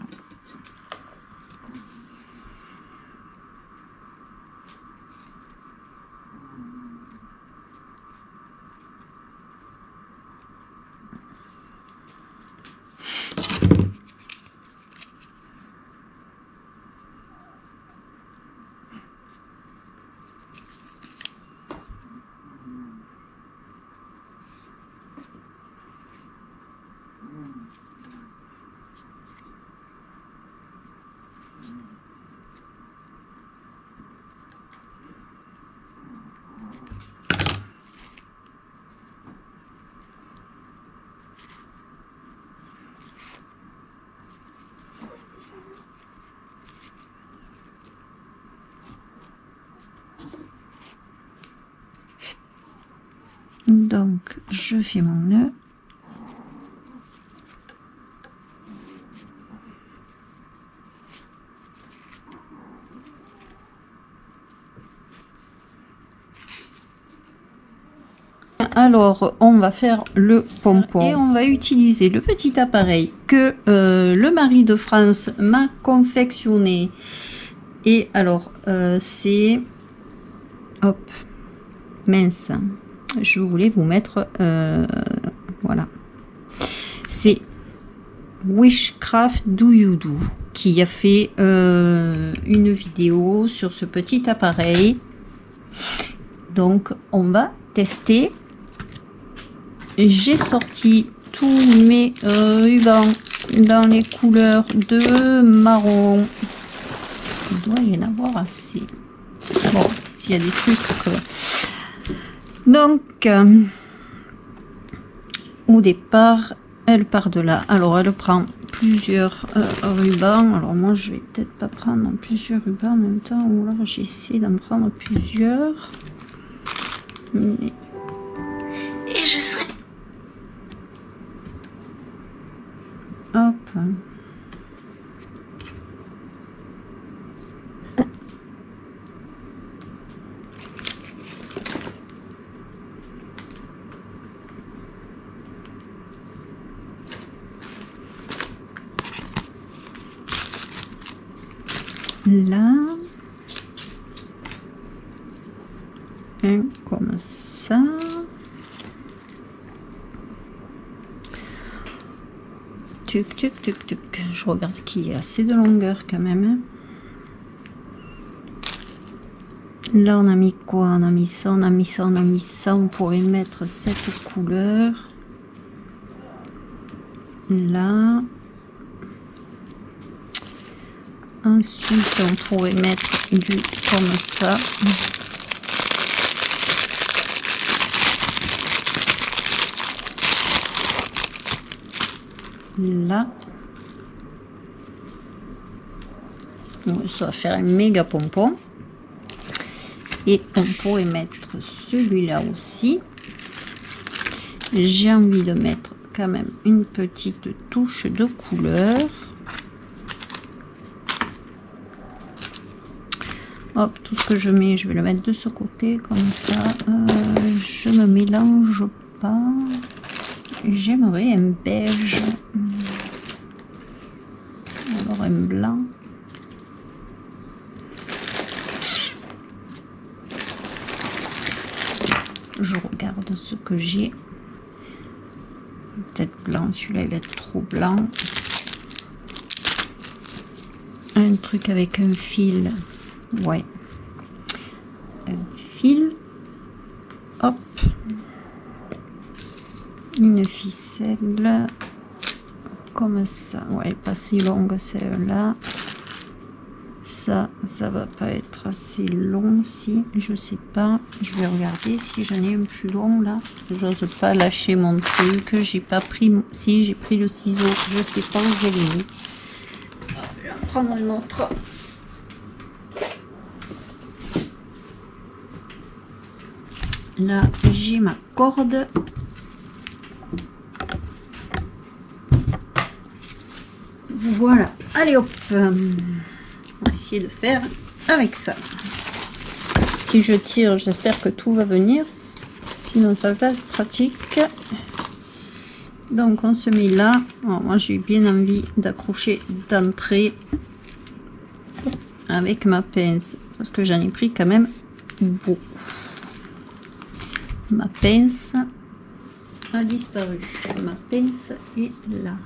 Donc, je fais mon nœud. Alors, on va faire le pompon. Et on va utiliser le petit appareil que le mari de France m'a confectionné. Et alors, c'est... Hop, mince. Je voulais vous mettre... voilà. C'est Wishcraft Do You Do qui a fait une vidéo sur ce petit appareil. Donc, on va tester. J'ai sorti tous mes rubans dans les couleurs de marron. Il doit y en avoir assez. Bon, s'il y a des trucs que... Donc, au départ, elle part de là. Alors, elle prend plusieurs rubans. Alors, moi, je vais peut-être pas prendre plusieurs rubans en même temps. Ou alors, j'essaie d'en prendre plusieurs. Mais... Et je serai... Hop. Là. Un comme ça. Tuc, tuc, tuc, tuc. Je regarde qu'il y a assez de longueur quand même. Là, on a mis quoi? On a mis ça, on a mis ça, on a mis ça. On pourrait mettre cette couleur. Là. Ensuite, on pourrait mettre du comme ça. Là. Donc, ça va faire un méga pompon. Et on pourrait mettre celui-là aussi. J'ai envie de mettre quand même une petite touche de couleur. Hop, tout ce que je mets, je vais le mettre de ce côté, comme ça. Je me mélange pas. J'aimerais un beige. Alors un blanc. Je regarde ce que j'ai. Peut-être blanc, celui-là il va être trop blanc. Un truc avec un fil. Ouais. Un fil. Hop. Une ficelle. Comme ça. Ouais, pas si longue celle-là. Ça va pas être assez long, si je sais pas. Je vais regarder si j'en ai un plus long là. J'ose pas lâcher mon truc. J'ai pas pris. Si j'ai pris le ciseau, je sais pas où je l'ai mis. Je vais en prendre un autre. Là, j'ai ma corde. Voilà. Allez hop. On va essayer de faire avec ça. Si je tire, j'espère que tout va venir. Sinon, ça va pas être pratique. Donc, on se met là. Alors, moi, j'ai bien envie d'accrocher d'entrée avec ma pince. Parce que j'en ai pris quand même beaucoup. Ma pince a disparu. Ma pince est là.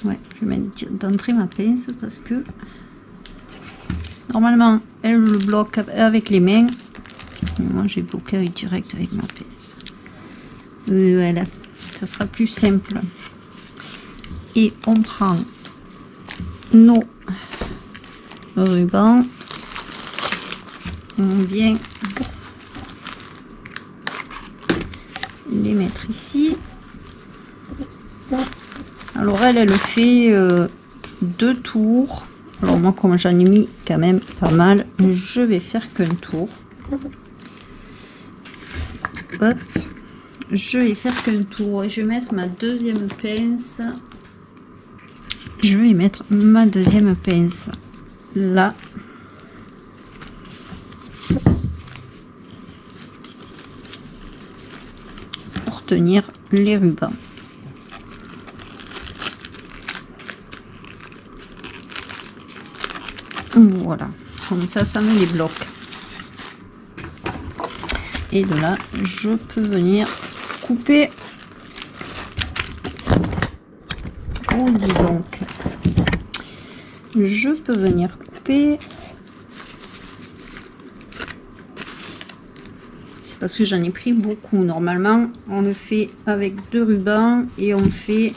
Ouais, je vais mettre d'entrée ma pince parce que normalement elle le bloque avec les mains. Et moi j'ai bloqué direct avec ma pince. Voilà, ça sera plus simple. Et on prend nos rubans. On vient les mettre ici. Alors elle fait 2 tours. Alors moi comme j'en ai mis quand même pas mal, je vais faire qu'un tour. Hop, je vais faire qu'un tour et je vais mettre ma deuxième pince. Je vais mettre ma deuxième pince là. Pour tenir les rubans. Voilà, comme ça, ça me les bloque. Et de là, je peux venir couper. Oh, dis donc. Je peux venir couper. C'est parce que j'en ai pris beaucoup. Normalement, on le fait avec 2 rubans et on fait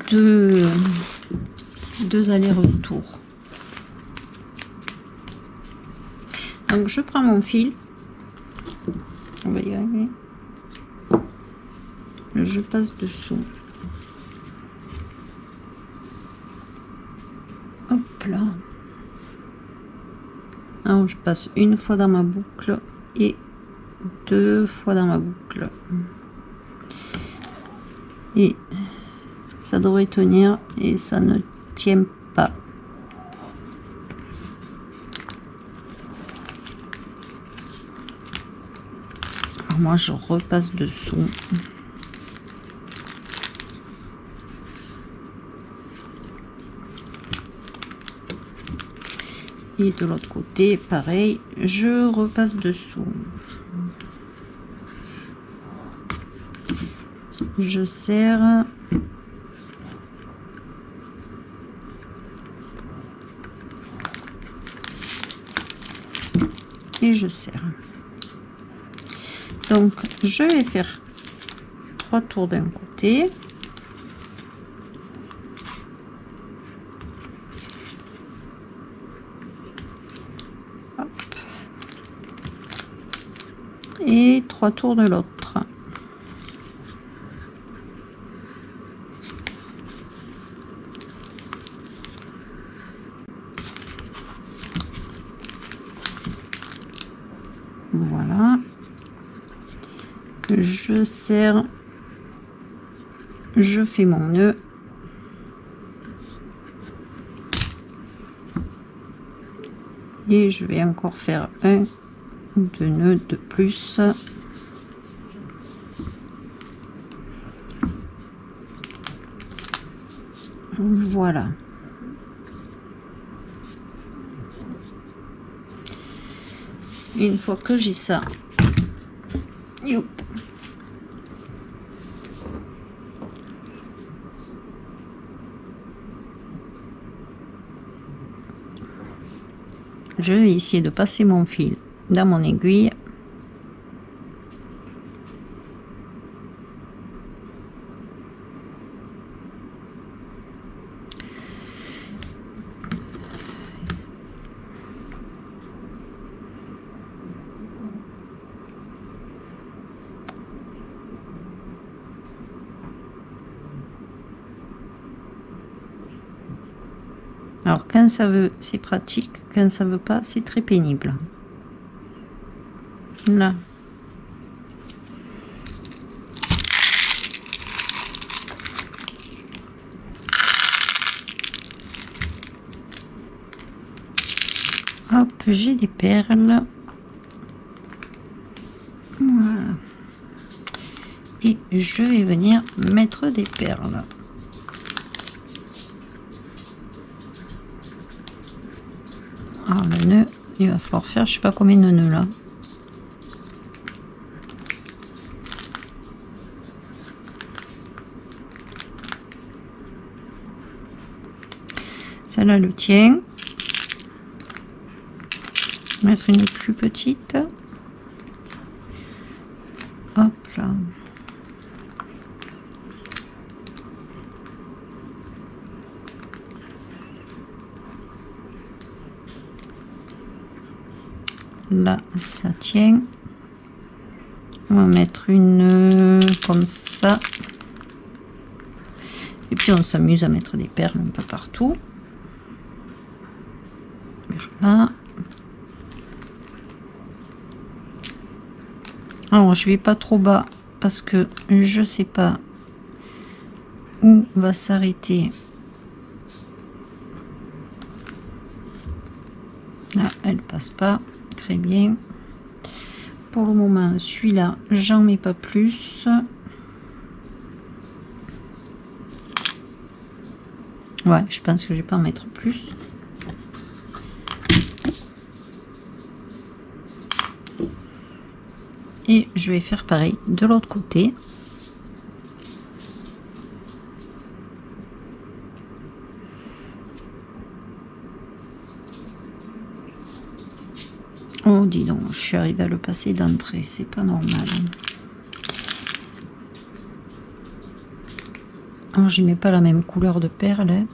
2 allers-retours. Donc je prends mon fil, on va y arriver, je passe dessous, hop là. Alors je passe une fois dans ma boucle et 2 fois dans ma boucle et ça devrait tenir et ça ne tient pas. Alors moi je repasse dessous. Et de l'autre côté pareil, je repasse dessous. Je serre. Et je serre. Donc je vais faire 3 tours d'un côté, et 3 tours de l'autre. Voilà, je serre, je fais mon nœud et je vais encore faire un ou deux nœuds de plus. Voilà. Une fois que j'ai ça, youp, je vais essayer de passer mon fil dans mon aiguille. Alors quand ça veut, c'est pratique, quand ça veut pas, c'est très pénible. Là. Hop, j'ai des perles. Voilà. Et je vais venir mettre des perles. Alors le nœud, il va falloir faire je sais pas combien de nœuds là. Celle-là le tient. Mettre une plus petite. Hop là. Là ça tient. On va mettre une comme ça et puis on s'amuse à mettre des perles un peu partout. Voilà. Alors je vais pas trop bas parce que je sais pas où va s'arrêter. Là elle passe pas. Très bien. Pour le moment, celui-là, j'en mets pas plus. Ouais, je pense que je vais pas en mettre plus. Et je vais faire pareil de l'autre côté. Oh, dis donc, je suis arrivée à le passer d'entrée, c'est pas normal. Alors, je mets pas la même couleur de perles. Hein.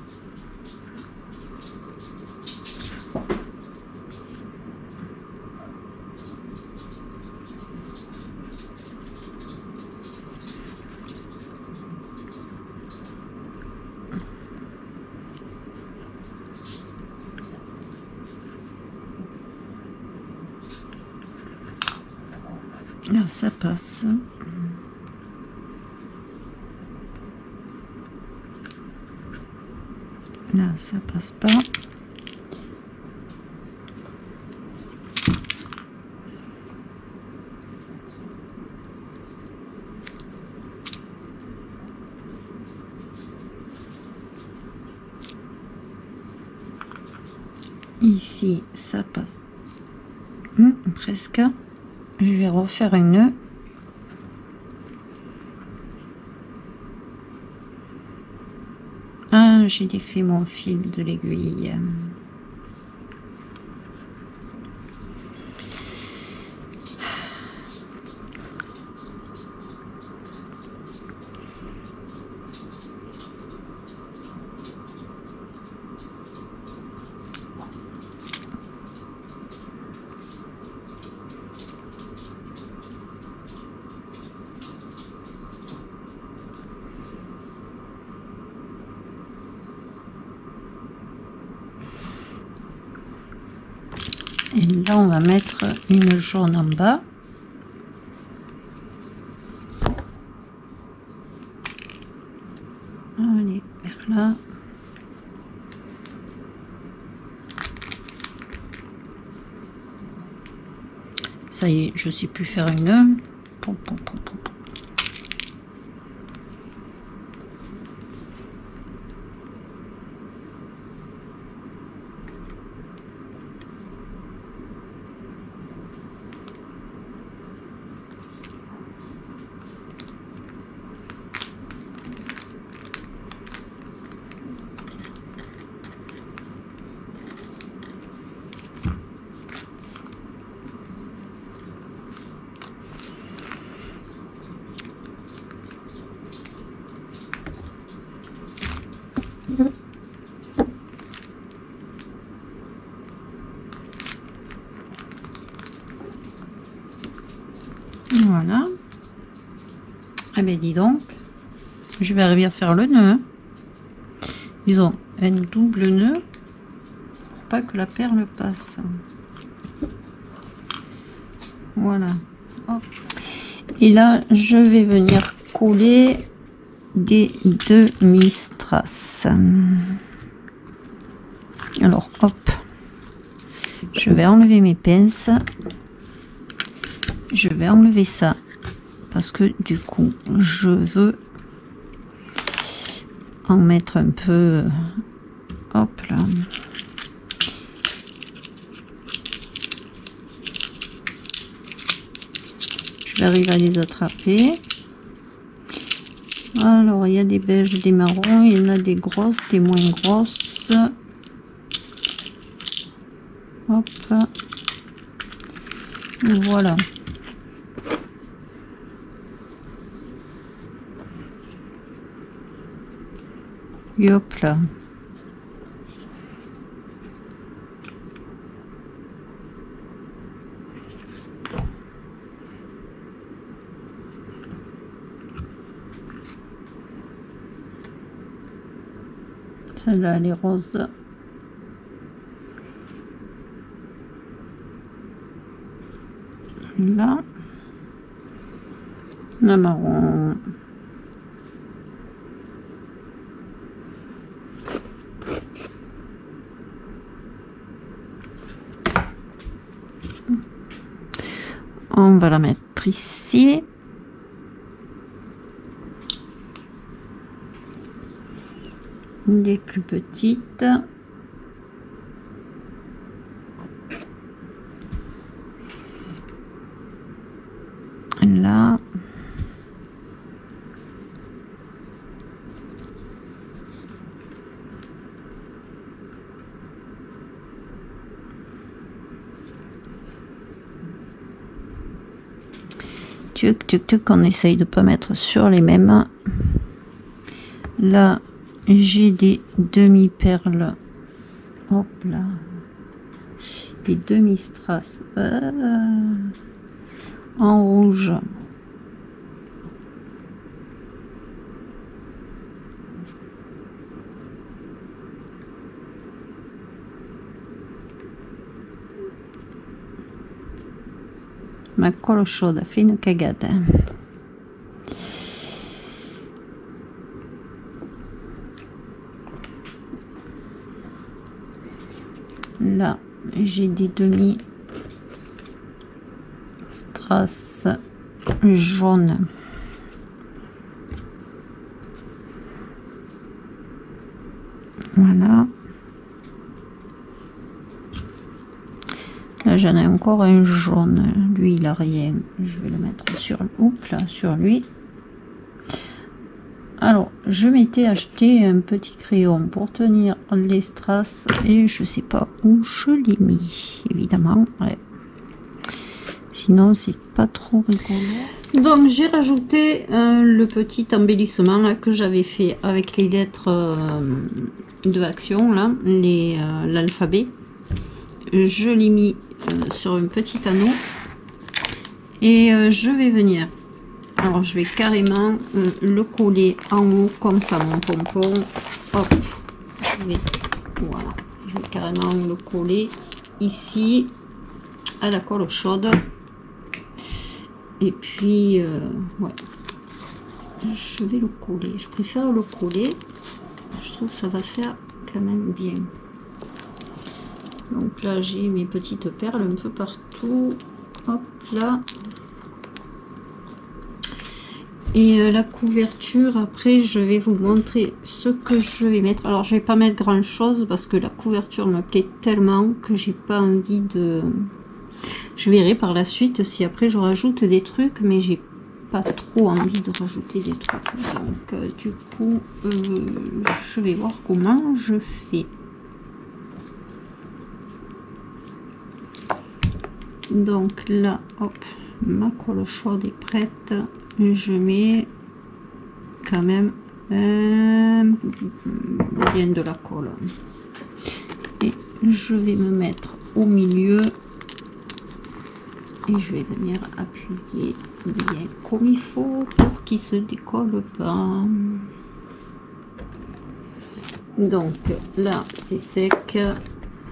Là, ça passe. Là, ça passe pas. Ici, ça passe. Presque. Je vais refaire un nœud. Ah, j'ai défait mon fil de l'aiguille. là, on va mettre une jaune en bas. Allez, vers là. Ça y est, je sais plus faire une. Pom, pom, pom, pom. Voilà. Ah ben dis donc, je vais arriver à faire le nœud. Hein. Disons, un double nœud pour pas que la perle passe. Voilà. Hop. Et là, je vais venir coller des demi-strass. Alors, hop. Je vais enlever mes pinces. Je vais enlever ça parce que du coup je veux en mettre un peu. Hop là. Je vais arriver à les attraper. Alors il y a des beiges, des marrons, il y en a des grosses, des moins grosses. Hop. Voilà. Et hop là. Celle-là, elle est rose. Là. La marron. On va la mettre ici. Des plus petites. Là. Tuc, tuc, tuc, on essaye de pas mettre sur les mêmes. Là, j'ai des demi-perles. Hop là. Des demi-strass. En rouge. Ma colle chaude a fait une cagade. Là, j'ai des demi strass jaunes. Voilà. Là, j'en ai encore un jaune. Lui, il a rien. Je vais le mettre sur, oups, là, sur lui. Alors, je m'étais acheté un petit crayon pour tenir les strass et je sais pas où je l'ai mis, évidemment. Ouais. Sinon, c'est pas trop rigolo. Donc, j'ai rajouté le petit embellissement là, que j'avais fait avec les lettres de Action, là, l'alphabet. Je l'ai mis sur un petit anneau et je vais venir. Alors je vais carrément le coller en haut comme ça, mon pompon. Hop, voilà, je vais carrément le coller ici. à la colle chaude. Et puis, ouais, je vais le coller. Je préfère le coller. Je trouve que ça va faire quand même bien. Donc là, j'ai mes petites perles un peu partout. Hop là. Et la couverture, après, je vais vous montrer ce que je vais mettre. Alors, je vais pas mettre grand chose parce que la couverture me plaît tellement que j'ai pas envie de... Je verrai par la suite si après je rajoute des trucs, mais j'ai pas trop envie de rajouter des trucs. Donc, du coup, je vais voir comment je fais. Donc là, hop, ma colle chaude est prête. Je mets quand même bien de la colle. Et je vais me mettre au milieu. Et je vais venir appuyer bien comme il faut pour qu'il se décolle pas. Donc là, c'est sec.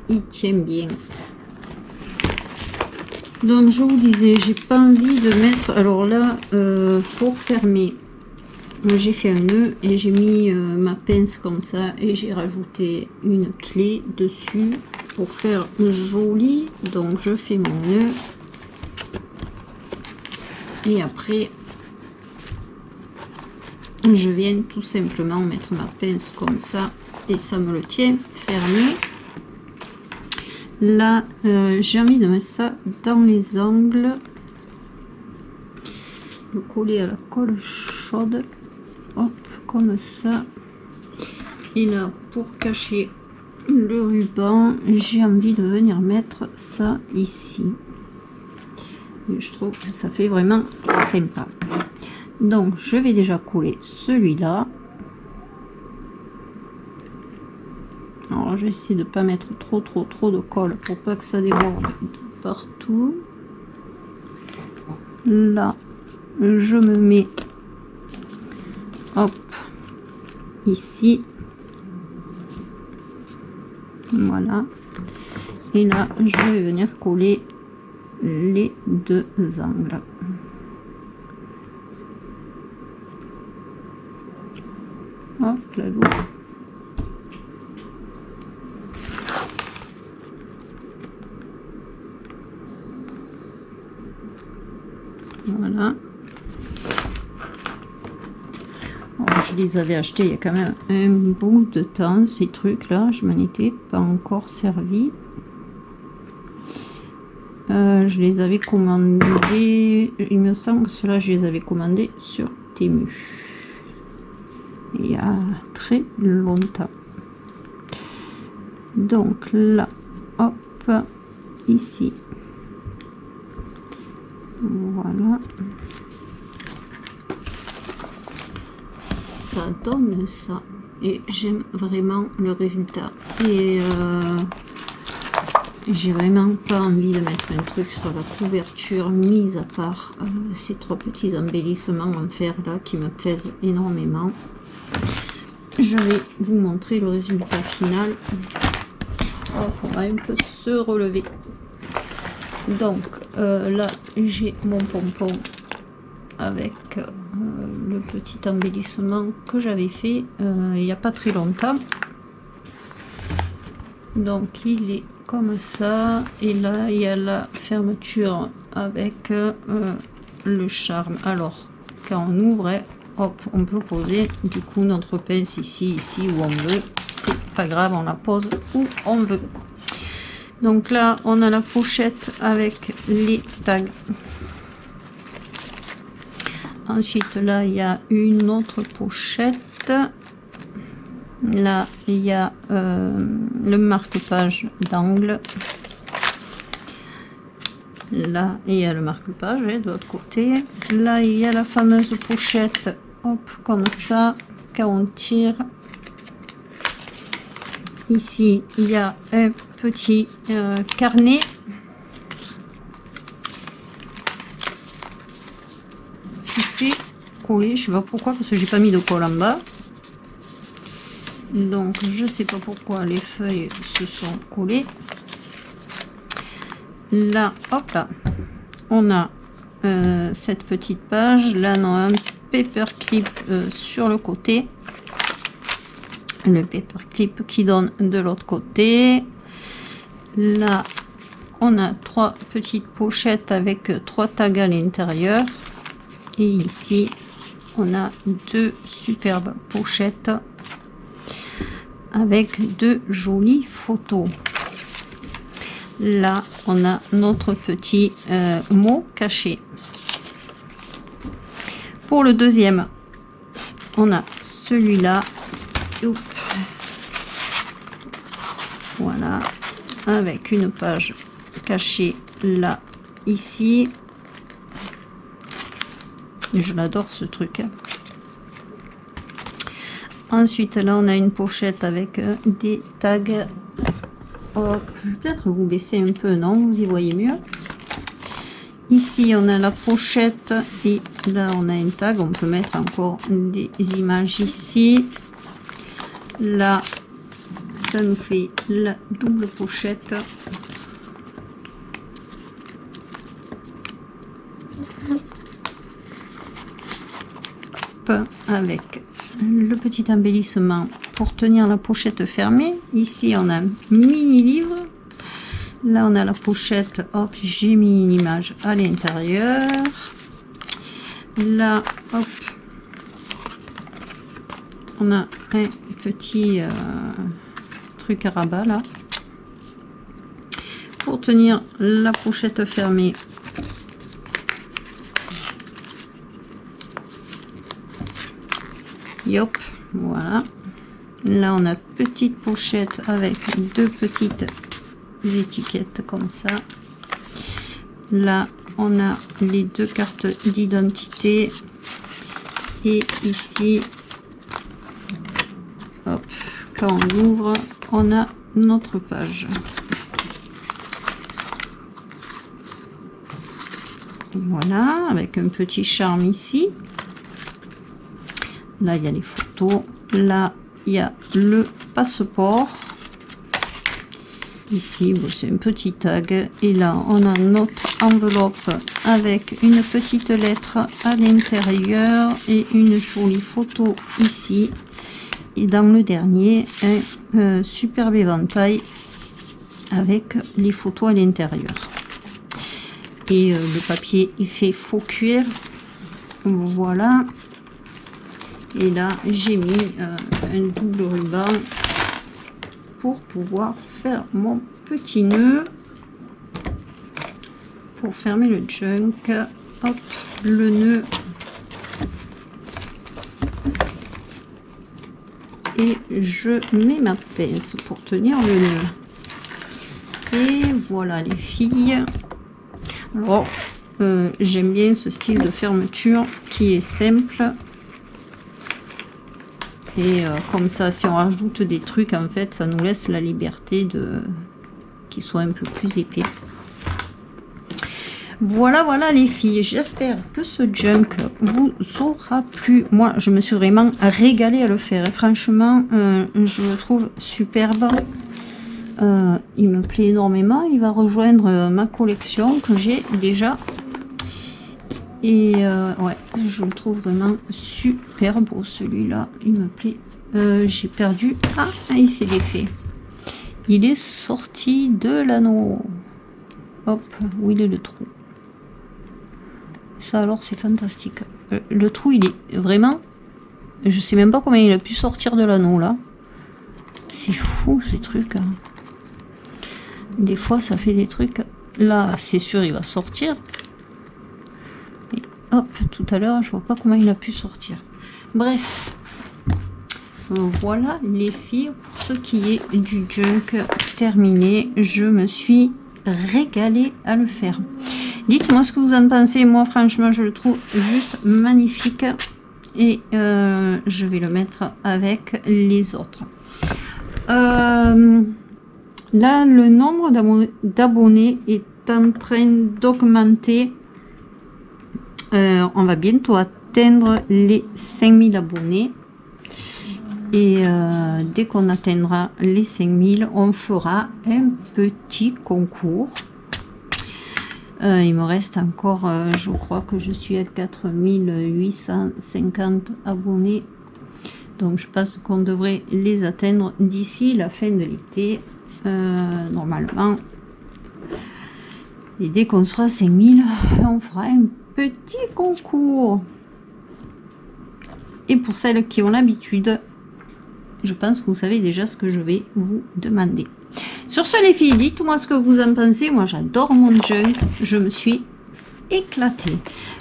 Il tient bien. Donc je vous disais, j'ai pas envie de mettre, alors là pour fermer, j'ai fait un nœud et j'ai mis ma pince comme ça et j'ai rajouté une clé dessus pour faire joli. Donc je fais mon nœud et après je viens tout simplement mettre ma pince comme ça et ça me le tient fermé. Là, j'ai envie de mettre ça dans les angles, le coller à la colle chaude, hop, comme ça. Et là, pour cacher le ruban, j'ai envie de venir mettre ça ici. Et je trouve que ça fait vraiment sympa. Donc, je vais déjà coller celui-là. Alors, je vais essayer de ne pas mettre trop de colle pour pas que ça déborde partout. Là, je me mets, hop, ici. Voilà. Et là, je vais venir coller les deux angles. Hop là. Voilà. Alors, je les avais achetés il y a quand même un bout de temps, ces trucs là, je m'en étais pas encore servi. Je les avais commandés, il me semble que ceux-là je les avais commandés sur Temu il y a très longtemps. Donc là, hop, ici. Voilà, ça donne ça et j'aime vraiment le résultat. Et j'ai vraiment pas envie de mettre un truc sur la couverture, mis à part ces trois petits embellissements en fer là qui me plaisent énormément. Je vais vous montrer le résultat final. Oh, on va un peu se relever. Donc là j'ai mon pompon avec le petit embellissement que j'avais fait il n'y a pas très longtemps. Donc il est comme ça et là il y a la fermeture avec le charme. Alors quand on ouvre, hop, on peut poser du coup notre pince ici où on veut, c'est pas grave, on la pose où on veut. Donc là, on a la pochette avec les tags. Ensuite, là, il y a une autre pochette. Là, il y a le marque-page d'angle. Là, il y a le marque-page de l'autre côté. Là, il y a la fameuse pochette, hop, comme ça, quand on tire. Ici, il y a un petit carnet. Qui s'est collé, je sais pas pourquoi, parce que j'ai pas mis de colle en bas. Donc, je sais pas pourquoi les feuilles se sont collées. là, hop là, on a cette petite page. Là, on a un paperclip sur le côté. Le paperclip qui donne de l'autre côté. Là, on a 3 petites pochettes avec 3 tags à l'intérieur. Et ici, on a 2 superbes pochettes avec de jolies photos. Là, on a notre petit mot caché. Pour le deuxième, on a celui-là. Voilà, avec une page cachée là, ici. Je l'adore ce truc. Ensuite, là, on a une pochette avec des tags. Peut-être vous baissez un peu, non? Vous y voyez mieux. Ici, on a la pochette et là, on a un tag. On peut mettre encore des images ici. Là, ça nous fait la double pochette. Avec le petit embellissement pour tenir la pochette fermée. Ici, on a un mini livre. Là, on a la pochette. Hop, j'ai mis une image à l'intérieur. Là, hop, on a un petit truc à rabat là pour tenir la pochette fermée. Yop, voilà. Là, on a petite pochette avec 2 petites étiquettes comme ça. Là, on a les 2 cartes d'identité. Et ici, hop, quand on ouvre, on a notre page. Voilà, avec un petit charme ici. Là, il y a les photos. Là, il y a le passeport. Ici, bon, c'est un petit tag. Et là, on a notre enveloppe avec une petite lettre à l'intérieur et une jolie photo ici. Et dans le dernier, un superbe éventail avec les photos à l'intérieur. Et le papier est fait faux cuir. Voilà. Et là, j'ai mis un double ruban pour pouvoir faire mon petit nœud pour fermer le junk. Hop, le nœud. Et je mets ma pince pour tenir le nœud. Et voilà les filles. Alors, j'aime bien ce style de fermeture qui est simple. Et comme ça, si on rajoute des trucs, en fait, ça nous laisse la liberté de qu'ils soient un peu plus épais. Voilà, voilà les filles. J'espère que ce junk vous aura plu. Moi, je me suis vraiment régalée à le faire. Et franchement, je le trouve superbe. Il me plaît énormément. Il va rejoindre ma collection que j'ai déjà. Et ouais, je le trouve vraiment super beau celui-là. Il me plaît. J'ai perdu. Ah, il s'est défait. Il est sorti de l'anneau. Hop, où il est le trou? Ça alors, c'est fantastique. Le trou, il est vraiment... Je sais même pas comment il a pu sortir de l'anneau là. C'est fou ces trucs. Des fois, ça fait des trucs. Là, c'est sûr, il va sortir. Et hop, tout à l'heure, je vois pas comment il a pu sortir. Bref. Voilà les filles, pour ce qui est du junk terminé. Je me suis régalée à le faire. Dites-moi ce que vous en pensez. Moi, franchement, je le trouve juste magnifique. Et je vais le mettre avec les autres. Là, le nombre d'abonnés est en train d'augmenter. On va bientôt atteindre les 5000 abonnés. Et dès qu'on atteindra les 5000, on fera un petit concours. Il me reste encore, je crois que je suis à 4850 abonnés. Donc je pense qu'on devrait les atteindre d'ici la fin de l'été. Normalement. Et dès qu'on sera à 5000, on fera un petit concours. Et pour celles qui ont l'habitude, je pense que vous savez déjà ce que je vais vous demander. Sur ce les filles, dites-moi ce que vous en pensez. Moi j'adore mon junk, je me suis éclatée.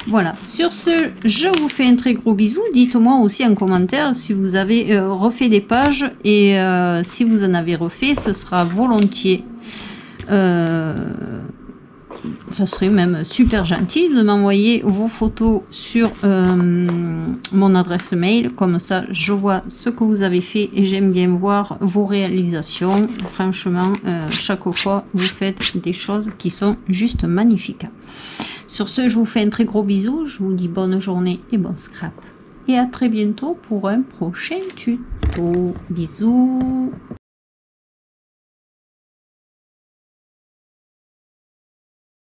Voilà, sur ce, je vous fais un très gros bisou. Dites-moi aussi en commentaire si vous avez refait des pages et si vous en avez refait, ce sera volontiers. Ça serait même super gentil de m'envoyer vos photos sur mon adresse mail. Comme ça, je vois ce que vous avez fait et j'aime bien voir vos réalisations. Franchement, chaque fois, vous faites des choses qui sont juste magnifiques. Sur ce, je vous fais un très gros bisou. Je vous dis bonne journée et bon scrap. Et à très bientôt pour un prochain tuto. Bisous.